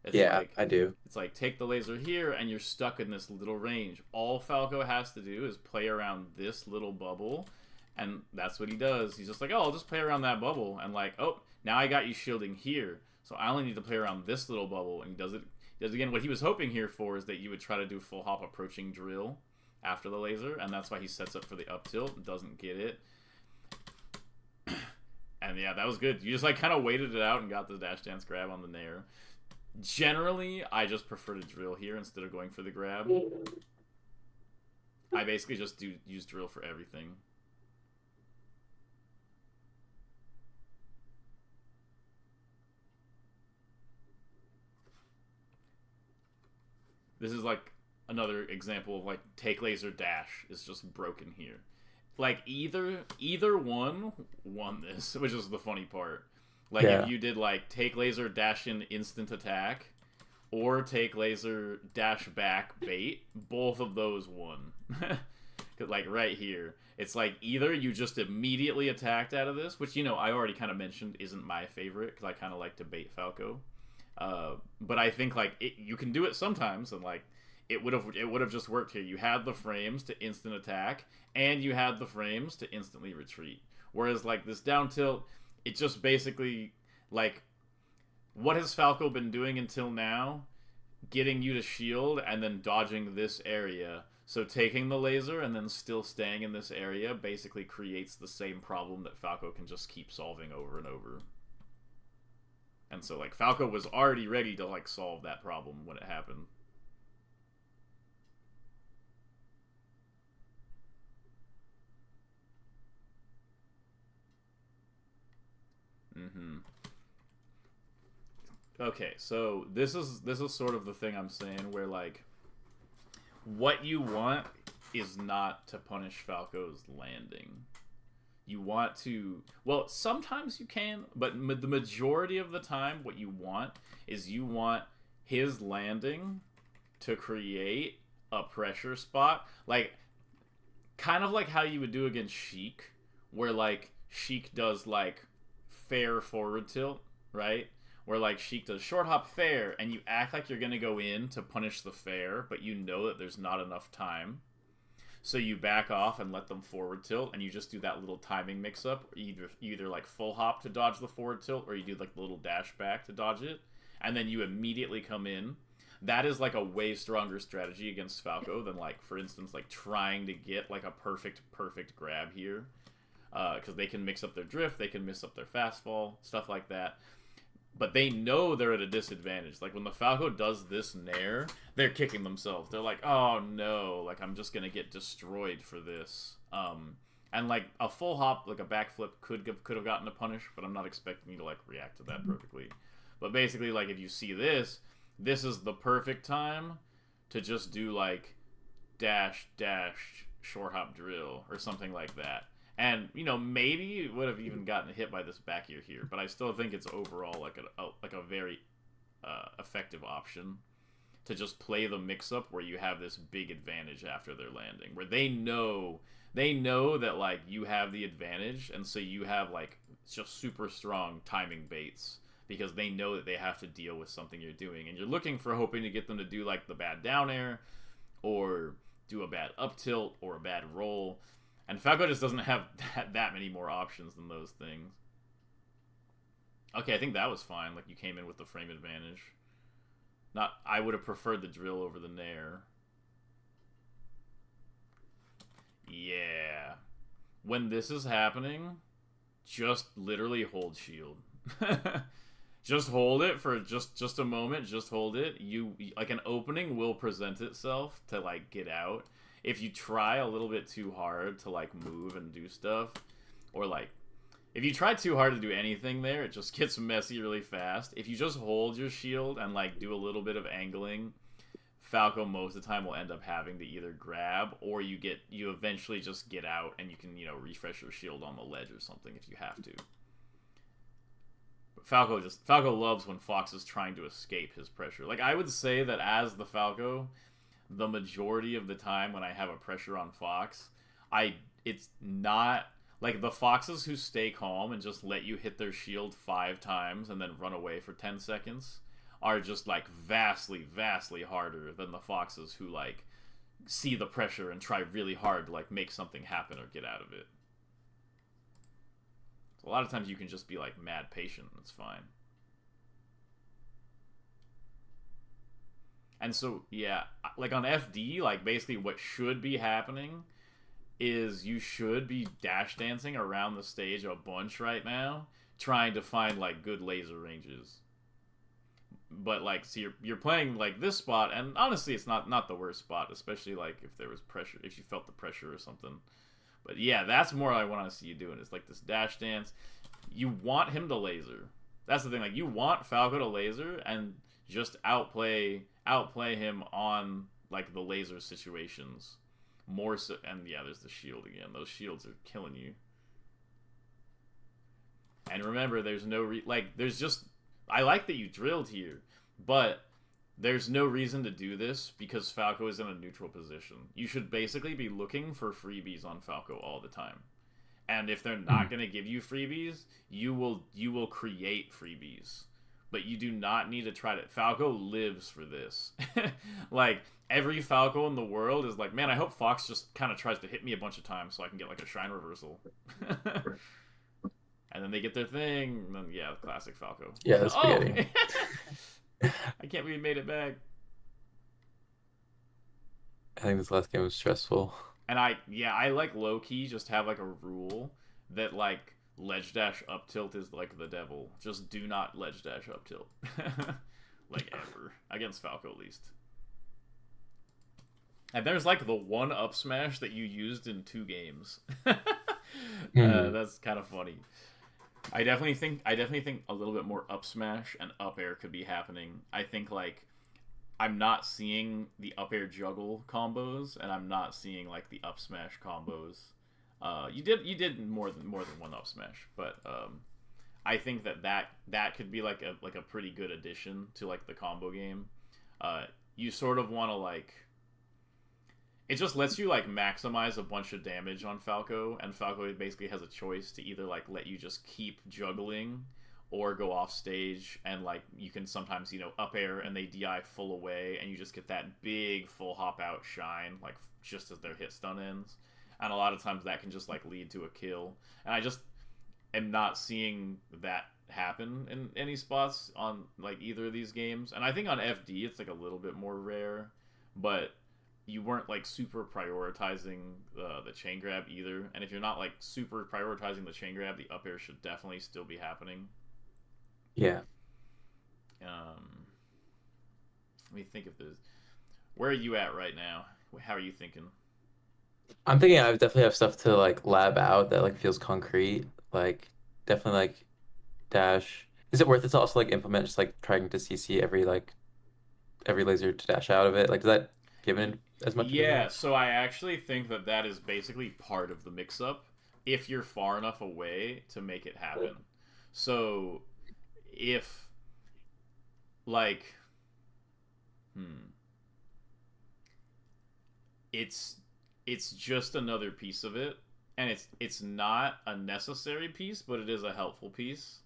It's Yeah, like I do. take the laser here and you're stuck in this little range. All Falco has to do is play around this little bubble, and that's what he does. He's just like, "Oh, I'll just play around that bubble." And like, "Oh, now I got you shielding here. So I only need to play around this little bubble." And he does it. Because again, what he was hoping here for is that you would try to do full hop approaching drill after the laser, and that's why he sets up for the up tilt and doesn't get it. And yeah, that was good. You just like kind of waited it out and got the dash dance grab on the nair. Generally, I just prefer to drill here instead of going for the grab. I basically just use drill for everything. This is like another example of like take laser dash is just broken here. Like either one won this, which is the funny part. Like if Yeah. you did like take laser dash in instant attack or take laser dash back bait, both of those won. Like right here, it's like either you just immediately attacked out of this, which you know I already kind of mentioned isn't my favorite because I kind of like to bait Falco. But I think like you can do it sometimes, and like it would have just worked here. You had the frames to instant attack, and you had the frames to instantly retreat. Whereas like this down tilt, it just basically like what has Falco been doing until now? Getting you to shield and then dodging this area. So taking the laser and then still staying in this area basically creates the same problem that Falco can just keep solving over and over. And so like Falco was already ready to like solve that problem when it happened. Mm-hmm. Okay, so this is sort of the thing I'm saying where like what you want is not to punish Falco's landing. You want to, well, sometimes you can, but the majority of the time what you want is you want his landing to create a pressure spot, like kind of like how you would do against Sheik, where like Sheik does like fair forward tilt, right? Where like Sheik does short hop fair, and you act like you're gonna go in to punish the fair, but you know that there's not enough time. So you back off and let them forward tilt, and you just do that little timing mix up. Either like full hop to dodge the forward tilt, or you do like the little dash back to dodge it, and then you immediately come in. That is like a way stronger strategy against Falco than like, for instance, like trying to get like a perfect grab here, because they can mix up their drift, they can mix up their fastfall, stuff like that. But they know they're at a disadvantage. Like when the Falco does this nair, they're kicking themselves. They're like, oh no, like I'm just gonna get destroyed for this. And like a full hop, like a backflip could have gotten a punish, but I'm not expecting you to like react to that perfectly. But basically, like if you see this, this is the perfect time to just do like dash short hop drill or something like that. And you know, maybe it would have even gotten hit by this back ear here, but I still think it's overall like a very effective option to just play the mix up where you have this big advantage after their landing, where they know that like you have the advantage, and so you have like just super strong timing baits because they know that they have to deal with something you're doing, and you're looking for hoping to get them to do like the bad down air or do a bad up tilt or a bad roll. And Falco just doesn't have that many more options than those things. Okay, I think that was fine. Like, you came in with the frame advantage. I would have preferred the drill over the nair. Yeah. When this is happening, just literally hold shield. Just hold it for just a moment. Just hold it. Like, an opening will present itself to, like, get out. If you try a little bit too hard to like move and do stuff, or like if you try too hard to do anything there, it just gets messy really fast. If you just hold your shield and like do a little bit of angling, Falco most of the time will end up having to either grab, or you eventually just get out and you can, you know, refresh your shield on the ledge or something if you have to. But Falco loves when Fox is trying to escape his pressure. Like, I would say that as the Falco, the majority of the time when I have a pressure on Fox, it's not like the Foxes who stay calm and just let you hit their shield 5 times and then run away for 10 seconds are just like vastly harder than the Foxes who like see the pressure and try really hard to like make something happen or get out of it. So a lot of times you can just be like mad patient and it's fine. And so, yeah, like on FD, like basically what should be happening is you should be dash dancing around the stage a bunch right now, trying to find like good laser ranges. But like, so you're playing like this spot, and honestly, it's not the worst spot, especially like if there was pressure, if you felt the pressure or something. But yeah, that's more I want to see you doing. It's like this dash dance. You want him to laser. That's the thing. Like, you want Falco to laser and just outplay him on like the laser situations more so. And yeah, there's the shield again. Those shields are killing you. And remember, there's no there's just, I like that you drilled here, but there's no reason to do this because Falco is in a neutral position. You should basically be looking for freebies on Falco all the time. And if they're not going to give you freebies, you will create freebies. But you do not need to try to... Falco lives for this. Like, every Falco in the world is like, man, I hope Fox just kind of tries to hit me a bunch of times so I can get, like, a Shrine Reversal. And then they get their thing, and then, yeah, classic Falco. Yeah, that's spaghetti. I can't believe he made it back. I think this last game was stressful. And I like low-key just have, like, a rule that, like, ledge dash up tilt is like the devil. Just do not ledge dash up tilt. Like, ever. Against Falco, at least. And there's like the one up smash that you used in 2 games. That's kind of funny. I definitely think a little bit more up smash and up air could be happening. I think like I'm not seeing the up air juggle combos, and I'm not seeing like the up smash combos. You did more than one up smash, but I think that could be like a pretty good addition to like the combo game. You sort of want to like, it just lets you like maximize a bunch of damage on Falco, and Falco basically has a choice to either like let you just keep juggling or go off stage, and like you can sometimes up air and they DI full away, and you just get that big full hop out shine like just as their hit stun ends, and a lot of times that can just like lead to a kill, and I just am not seeing that happen in any spots on like either of these games. And I think on FD it's like a little bit more rare, but you weren't like super prioritizing the chain grab either. And if you're not like super prioritizing the chain grab, the up air should definitely still be happening. Yeah. Um, Let me think if there's. Where are you at right now? How are you thinking? I'm thinking I definitely have stuff to like lab out that like feels concrete. Like definitely like dash. Is it worth it to also like implement just like trying to CC every laser to dash out of it? Like does that give it as much of Yeah, a so I actually think that that is basically part of the mix-up if you're far enough away to make it happen. So if like hmm it's it's just another piece of it, and it's not a necessary piece, but it is a helpful piece.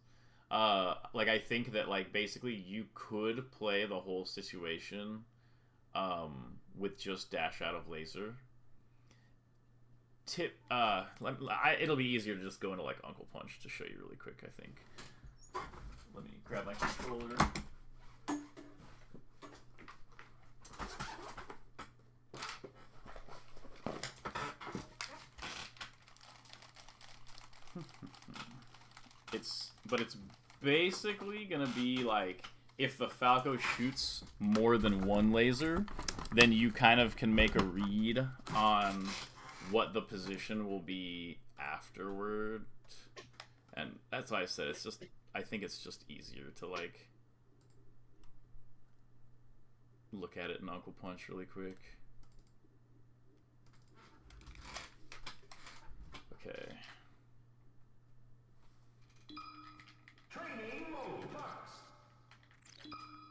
Like I think that like basically you could play the whole situation with just dash out of laser. It'll be easier to just go into like Uncle Punch to show you really quick, I think. Let me grab my controller. It's basically gonna be like if the Falco shoots more than one laser, then you kind of can make a read on what the position will be afterward. And that's why I said it's just I think it's just easier to like look at it in Uncle Punch really quick. Okay.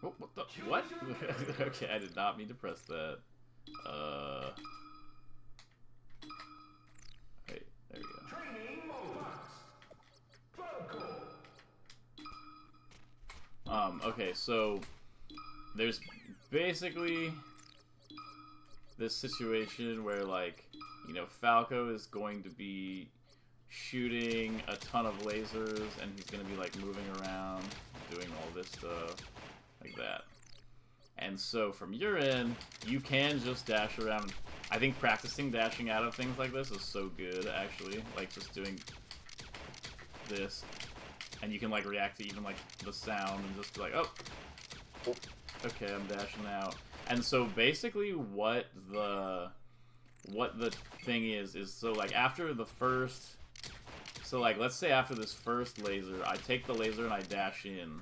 Oh, what the? What? Okay, I did not mean to press that. Wait, there we go. Okay, so there's basically this situation where, like, Falco is going to be shooting a ton of lasers, and he's going to be, like, moving around, doing all this stuff, like that. And so from your end, you can just dash around. I think practicing dashing out of things like this is so good, actually. Like, just doing this. And you can, like, react to even, like, the sound and just be like, oh, okay, I'm dashing out. And so basically what the thing is so, like, after the first... So, like, let's say after this first laser, I take the laser and I dash in.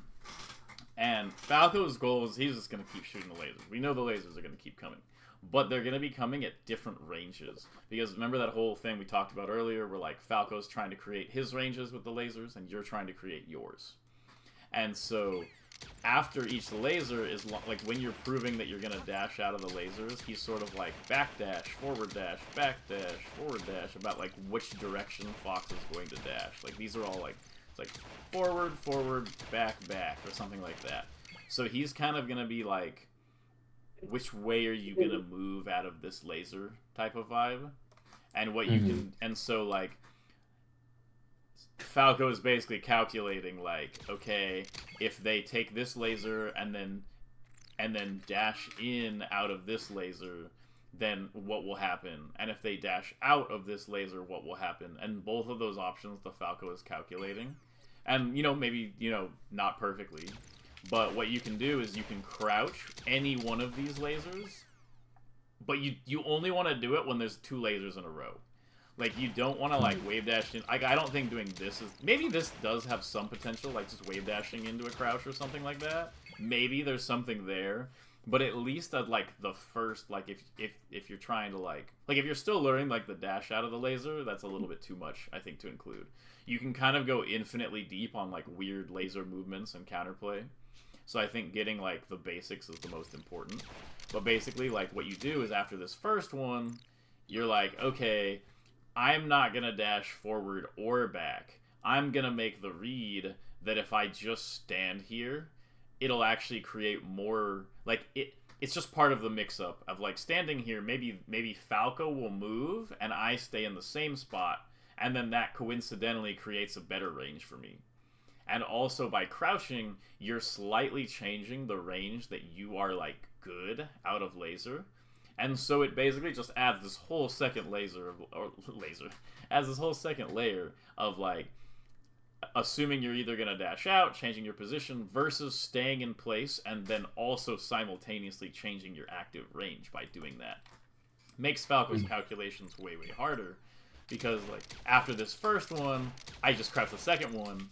And Falco's goal is he's just going to keep shooting the lasers. We know the lasers are going to keep coming. But they're going to be coming at different ranges. Because remember that whole thing we talked about earlier where, like, Falco's trying to create his ranges with the lasers and you're trying to create yours. And so after each laser is, like, when you're proving that you're going to dash out of the lasers, he's sort of like back forward dash, forward dash about, like, which direction Fox is going to dash. Like, these are all, like, it's like forward, back, or something like that. So he's kind of going to be like, which way are you going to move out of this laser type of vibe? And what you can, and so, like, Falco is basically calculating, like, okay, if they take this laser and then dash in out of this laser, then what will happen? And if they dash out of this laser, what will happen? And both of those options the Falco is calculating. And, maybe, not perfectly. But what you can do is you can crouch any one of these lasers, but you only want to do it when there's two lasers in a row. Like, you don't want to, like, wave dash in. I don't think doing this is... Maybe this does have some potential, like, just wave dashing into a crouch or something like that. Maybe there's something there. But at least at, like, the first, like, if you're trying to, like, if you're still learning, like, the dash out of the laser, that's a little bit too much, I think, to include. You can kind of go infinitely deep on, like, weird laser movements and counterplay. So I think getting, like, the basics is the most important. But basically, like, what you do is after this first one, you're like, okay, I'm not gonna dash forward or back. I'm gonna make the read that if I just stand here, it'll actually create more like it's just part of the mix up of like standing here, maybe Falco will move and I stay in the same spot, and then that coincidentally creates a better range for me. And also by crouching, you're slightly changing the range that you are like good out of laser. And so it basically just adds this whole second adds this whole second layer of like assuming you're either going to dash out, changing your position, versus staying in place and then also simultaneously changing your active range by doing that. Makes Falco's calculations way, way harder, because like after this first one, I just crouch the second one,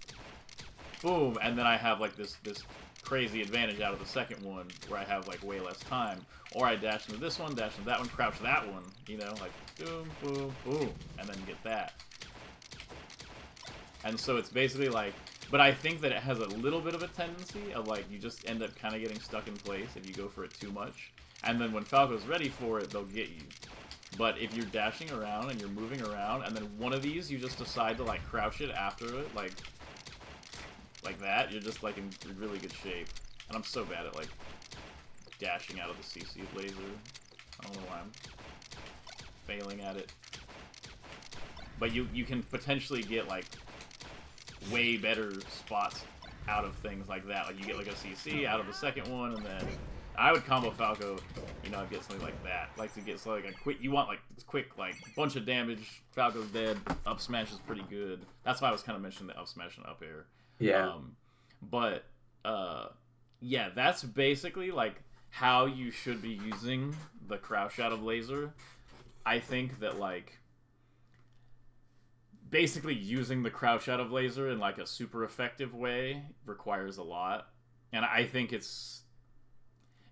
boom, and then I have like this crazy advantage out of the second one where I have like way less time. Or I dash into this one, dash into that one, crouch that one, you know, like boom, boom, boom, and then get that. And so it's basically like, but I think that it has a little bit of a tendency of like, you just end up kind of getting stuck in place if you go for it too much. And then when Falco's ready for it, they'll get you. But if you're dashing around and you're moving around, and then one of these, you just decide to like crouch it after it, like that, you're just like in really good shape. And I'm so bad at like dashing out of the CC of laser. I don't know why I'm failing at it. But you can potentially get like way better spots out of things like that. Like you get like a CC out of the second one, and then I would combo Falco, you know, I'd get something like that. Like to get like a quick, you want like quick, like bunch of damage, Falco's dead, up smash is pretty good. That's why I was kind of mentioning the up smash and up air. Yeah. Yeah, that's basically like how you should be using the crouch out of laser. I think that like basically using the crouch out of laser in like a super effective way requires a lot, and I think it's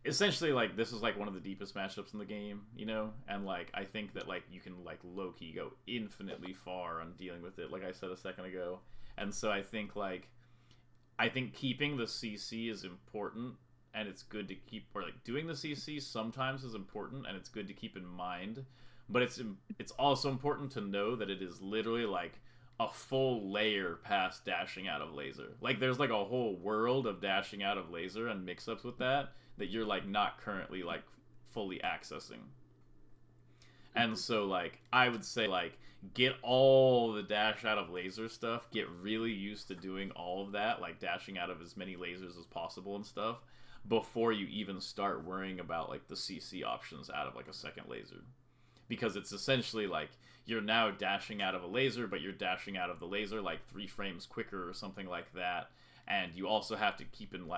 essentially like this is like one of the deepest matchups in the game, you know, and like I think that like you can like low-key go infinitely far on dealing with it, like I said a second ago. And so I think keeping the CC is important, and it's good to keep, or like doing the CC sometimes is important and it's good to keep in mind. But it's also important to know that it is literally like a full layer past dashing out of laser. Like there's like a whole world of dashing out of laser and mix-ups with that you're like not currently like fully accessing. And so like I would say like get all the dash out of laser stuff, get really used to doing all of that, like dashing out of as many lasers as possible and stuff, before you even start worrying about like the CC options out of like a second laser. Because it's essentially like you're now dashing out of a laser, but you're dashing out of the laser like 3 frames quicker or something like that. And you also have to keep in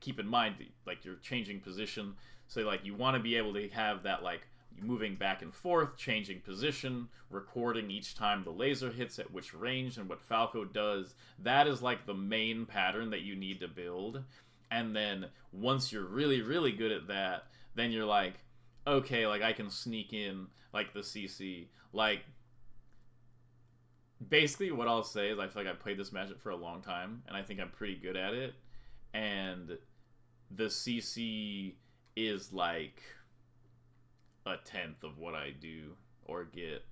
keep in mind that, like, you're changing position. So like you want to be able to have that like moving back and forth, changing position, recording each time the laser hits at which range and what Falco does. That is like the main pattern that you need to build. And then once you're really, really good at that, then you're like, okay, like I can sneak in like the CC. Like basically what I'll say is I feel like I've played this matchup for a long time and I think I'm pretty good at it. And the CC is like a tenth of what I do or get.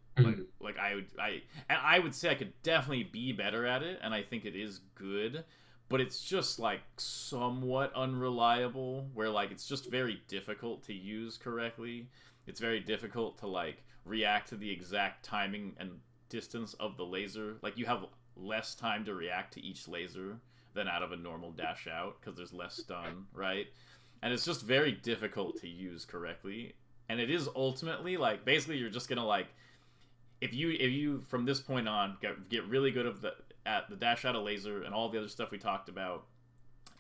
Like I would say I could definitely be better at it, and I think it is good, but it's just like somewhat unreliable, where like it's just very difficult to use correctly. It's very difficult to like react to the exact timing and distance of the laser. Like you have less time to react to each laser than out of a normal dash out because there's less stun, right? And it's just very difficult to use correctly. And it is ultimately like basically you're just gonna like if you from this point on get really good at the dash out of laser and all the other stuff we talked about,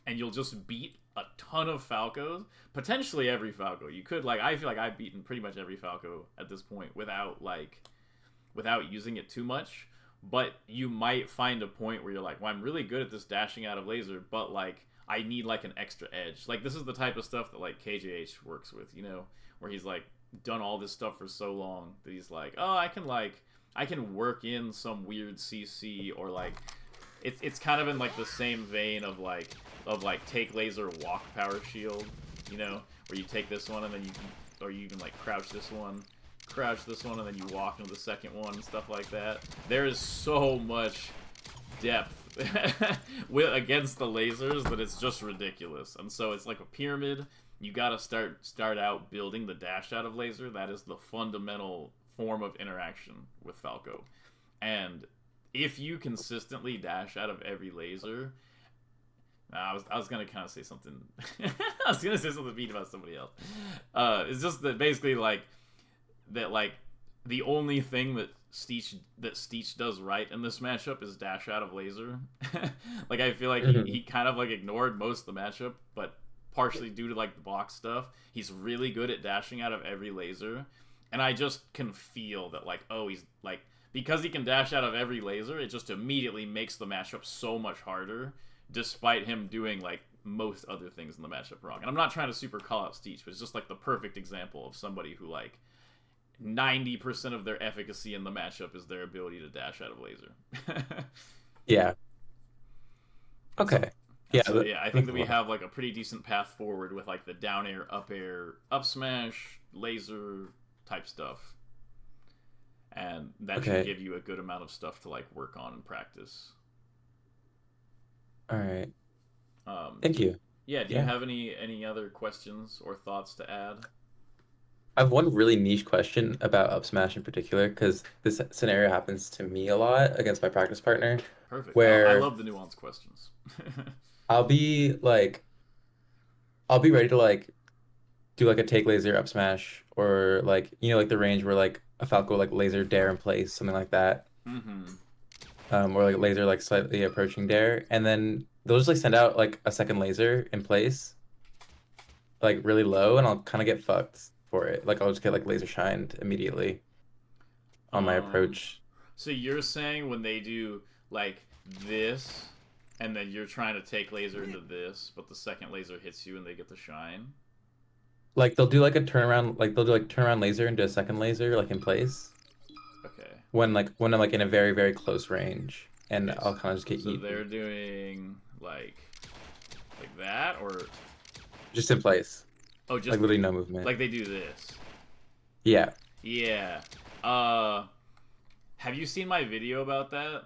and you'll just beat a ton of Falcos, potentially every Falco. You could like I feel like I've beaten pretty much every Falco at this point without using it too much. But you might find a point where you're like, well, I'm really good at this dashing out of laser, but like I need like an extra edge. Like this is the type of stuff that like KJH works with, you know, where he's like done all this stuff for so long that he's like, oh, I can work in some weird CC, or like it's kind of in like the same vein of like take laser walk power shield, you know, where you take this one and then you can like crouch this one and then you walk into the second one and stuff like that. There is so much depth with against the lasers that it's just ridiculous. And so it's like a pyramid. You got to start out building the dash out of laser. That is the fundamental form of interaction with Falco. And if you consistently dash out of every laser, I was gonna kind of say something. I was gonna say something mean about somebody else. It's just that basically like that like the only thing that Steech does right in this matchup is dash out of laser. Like I feel like Mhm. he kind of like ignored most of the matchup, but partially due to like the box stuff, he's really good at dashing out of every laser. And I just can feel that like, oh, he's like, because he can dash out of every laser, it just immediately makes the matchup so much harder, despite him doing like most other things in the matchup wrong. And I'm not trying to super call out Steech, but it's just like the perfect example of somebody who like 90% of their efficacy in the matchup is their ability to dash out of laser. Yeah. and so Okay. and Yeah, so yeah, I that think makes that a we lot. have like a pretty decent path forward with like the down air, up smash, laser type stuff. And that should Okay. give you a good amount of stuff to like work on and practice. All right. Do Thank you, you. yeah, do you Yeah. have any other questions or thoughts to add? I have one really niche question about up smash in particular, because this scenario happens to me a lot against my practice partner, Perfect. I where love the nuanced questions. I'll be like, I'll be ready to like do like a take laser up smash, or like, like the range where like a Falco like laser dare in place, something like that. Mm-hmm. Or like laser like slightly approaching dare, and then they'll just like send out like a second laser in place, like really low, and I'll kind of get fucked for it. Like I'll just get like laser shined immediately on my Um, approach. so you're saying when they do like this, and then you're trying to take laser into this, but the second laser hits you and they get the shine? Like they'll do like a turnaround, like they'll do like turnaround laser into a second laser like in place Okay. when I'm like in a very very close range, and Okay. I'll kind of just get So they're eaten doing like that, or just in place, oh, just like literally no movement. like they do this. Yeah, Yeah. Uh, have you seen my video about that?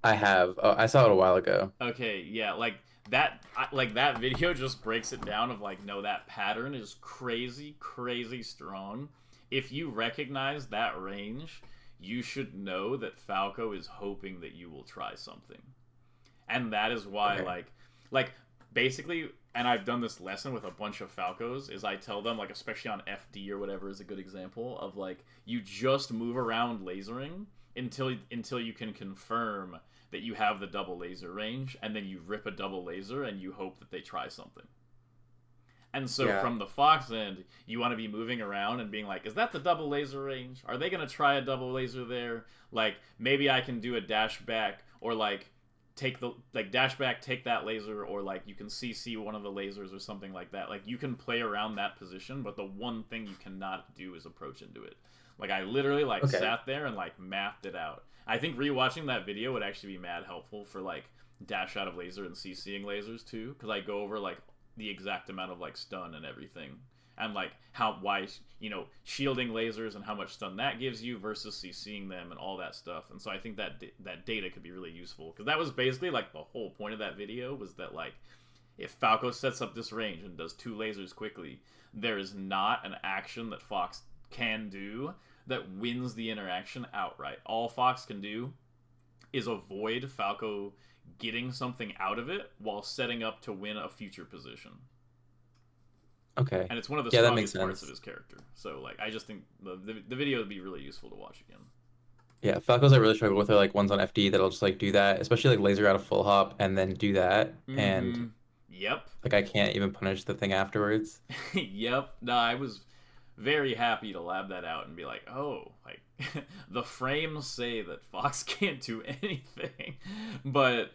I have. Oh, I saw it a while ago. Okay, yeah, like that video just breaks it down of like, no, that pattern is crazy, crazy strong. If you recognize that range, you should know that Falco is hoping that you will try something. And that is why Okay. like basically, and I've done this lesson with a bunch of Falcos, is I tell them like, especially on FD or whatever is a good example of like, you just move around lasering until you can confirm that you have the double laser range, and then you rip a double laser and you hope that they try something. And so Yeah. from the Fox end, you want to be moving around and being like, is that the double laser range? Are they going to try a double laser there? Like, maybe I can do a dash back, or like take the like dash back, take that laser, or like you can CC one of the lasers or something like that. Like you can play around that position, but the one thing you cannot do is approach into it. Like I literally like Okay. sat there and like mathed it out. I think rewatching that video would actually be mad helpful for like dash out of laser and CCing lasers too, because I go over like the exact amount of like stun and everything, and like how why shielding lasers and how much stun that gives you versus CCing them and all that stuff. And so I think that data could be really useful, because that was basically like the whole point of that video, was that like if Falco sets up this range and does two lasers quickly, there is not an action that Fox can do that wins the interaction outright. All Fox can do is avoid Falco getting something out of it while setting up to win a future position. Okay. And it's one of the Yeah, that makes strongest parts of sense. his character. So like I just think the video would be really useful to watch again. Yeah, Falcos I really struggle with are like ones on FD that'll just like do that, especially like laser out of full hop and then do that, and Mm-hmm. Yep. like I can't even punish the thing afterwards. Yep. No, I was very happy to lab that out and be like, oh, like the frames say that Fox can't do anything, but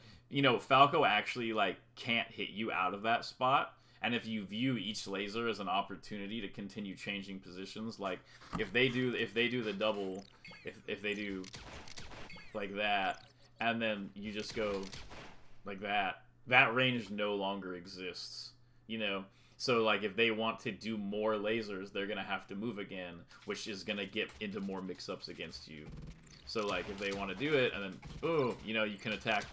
Falco actually like can't hit you out of that spot. And if you view each laser as an opportunity to continue changing positions, like if they do the double, if they do like that, and then you just go like that range no longer exists. You know, so like if they want to do more lasers, they're gonna have to move again, which is gonna get into more mix-ups against you. So like if they want to do it, and then oh, you can attack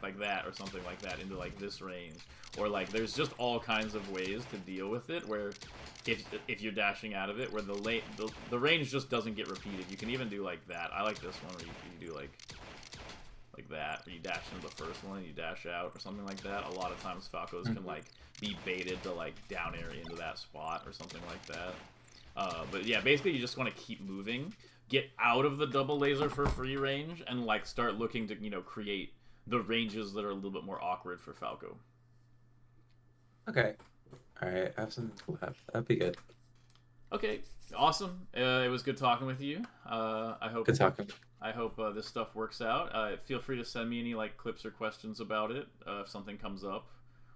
like that or something like that into like this range, or like there's just all kinds of ways to deal with it. Where if you're dashing out of it, where the range just doesn't get repeated. You can even do like that. I like this one where you do like that, where you dash into the first one and you dash out or something like that. A lot of times Falcos can like be baited to like down air into that spot or something like that. But yeah, basically you just want to keep moving, get out of the double laser for free range, and like start looking to create the ranges that are a little bit more awkward for Falco. Okay. All right. I have something left. That'd be good. Okay, awesome. It was good talking with you. Good talking. I hope this stuff works out. Feel free to send me any like clips or questions about it if something comes up,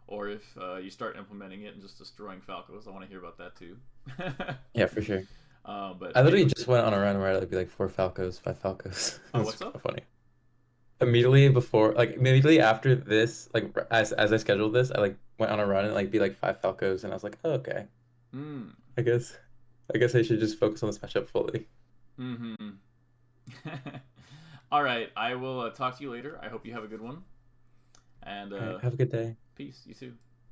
or if you start implementing it and just destroying Falcos. I want to hear about that too. Yeah, for sure. But I literally anyway, just went on a run where I'd be like 4 Falcos, 5 Falcos. It oh, was what's kind up? of funny. Immediately before, like immediately after this, like as I scheduled this, I like went on a run and like be like 5 Falcos, and I was like, oh, okay. Hmm. I guess I guess I should just focus on this matchup fully. Mm-hmm. All right, I will talk to you later. I hope you have a good one, and All right. Have a good day. peace. You too.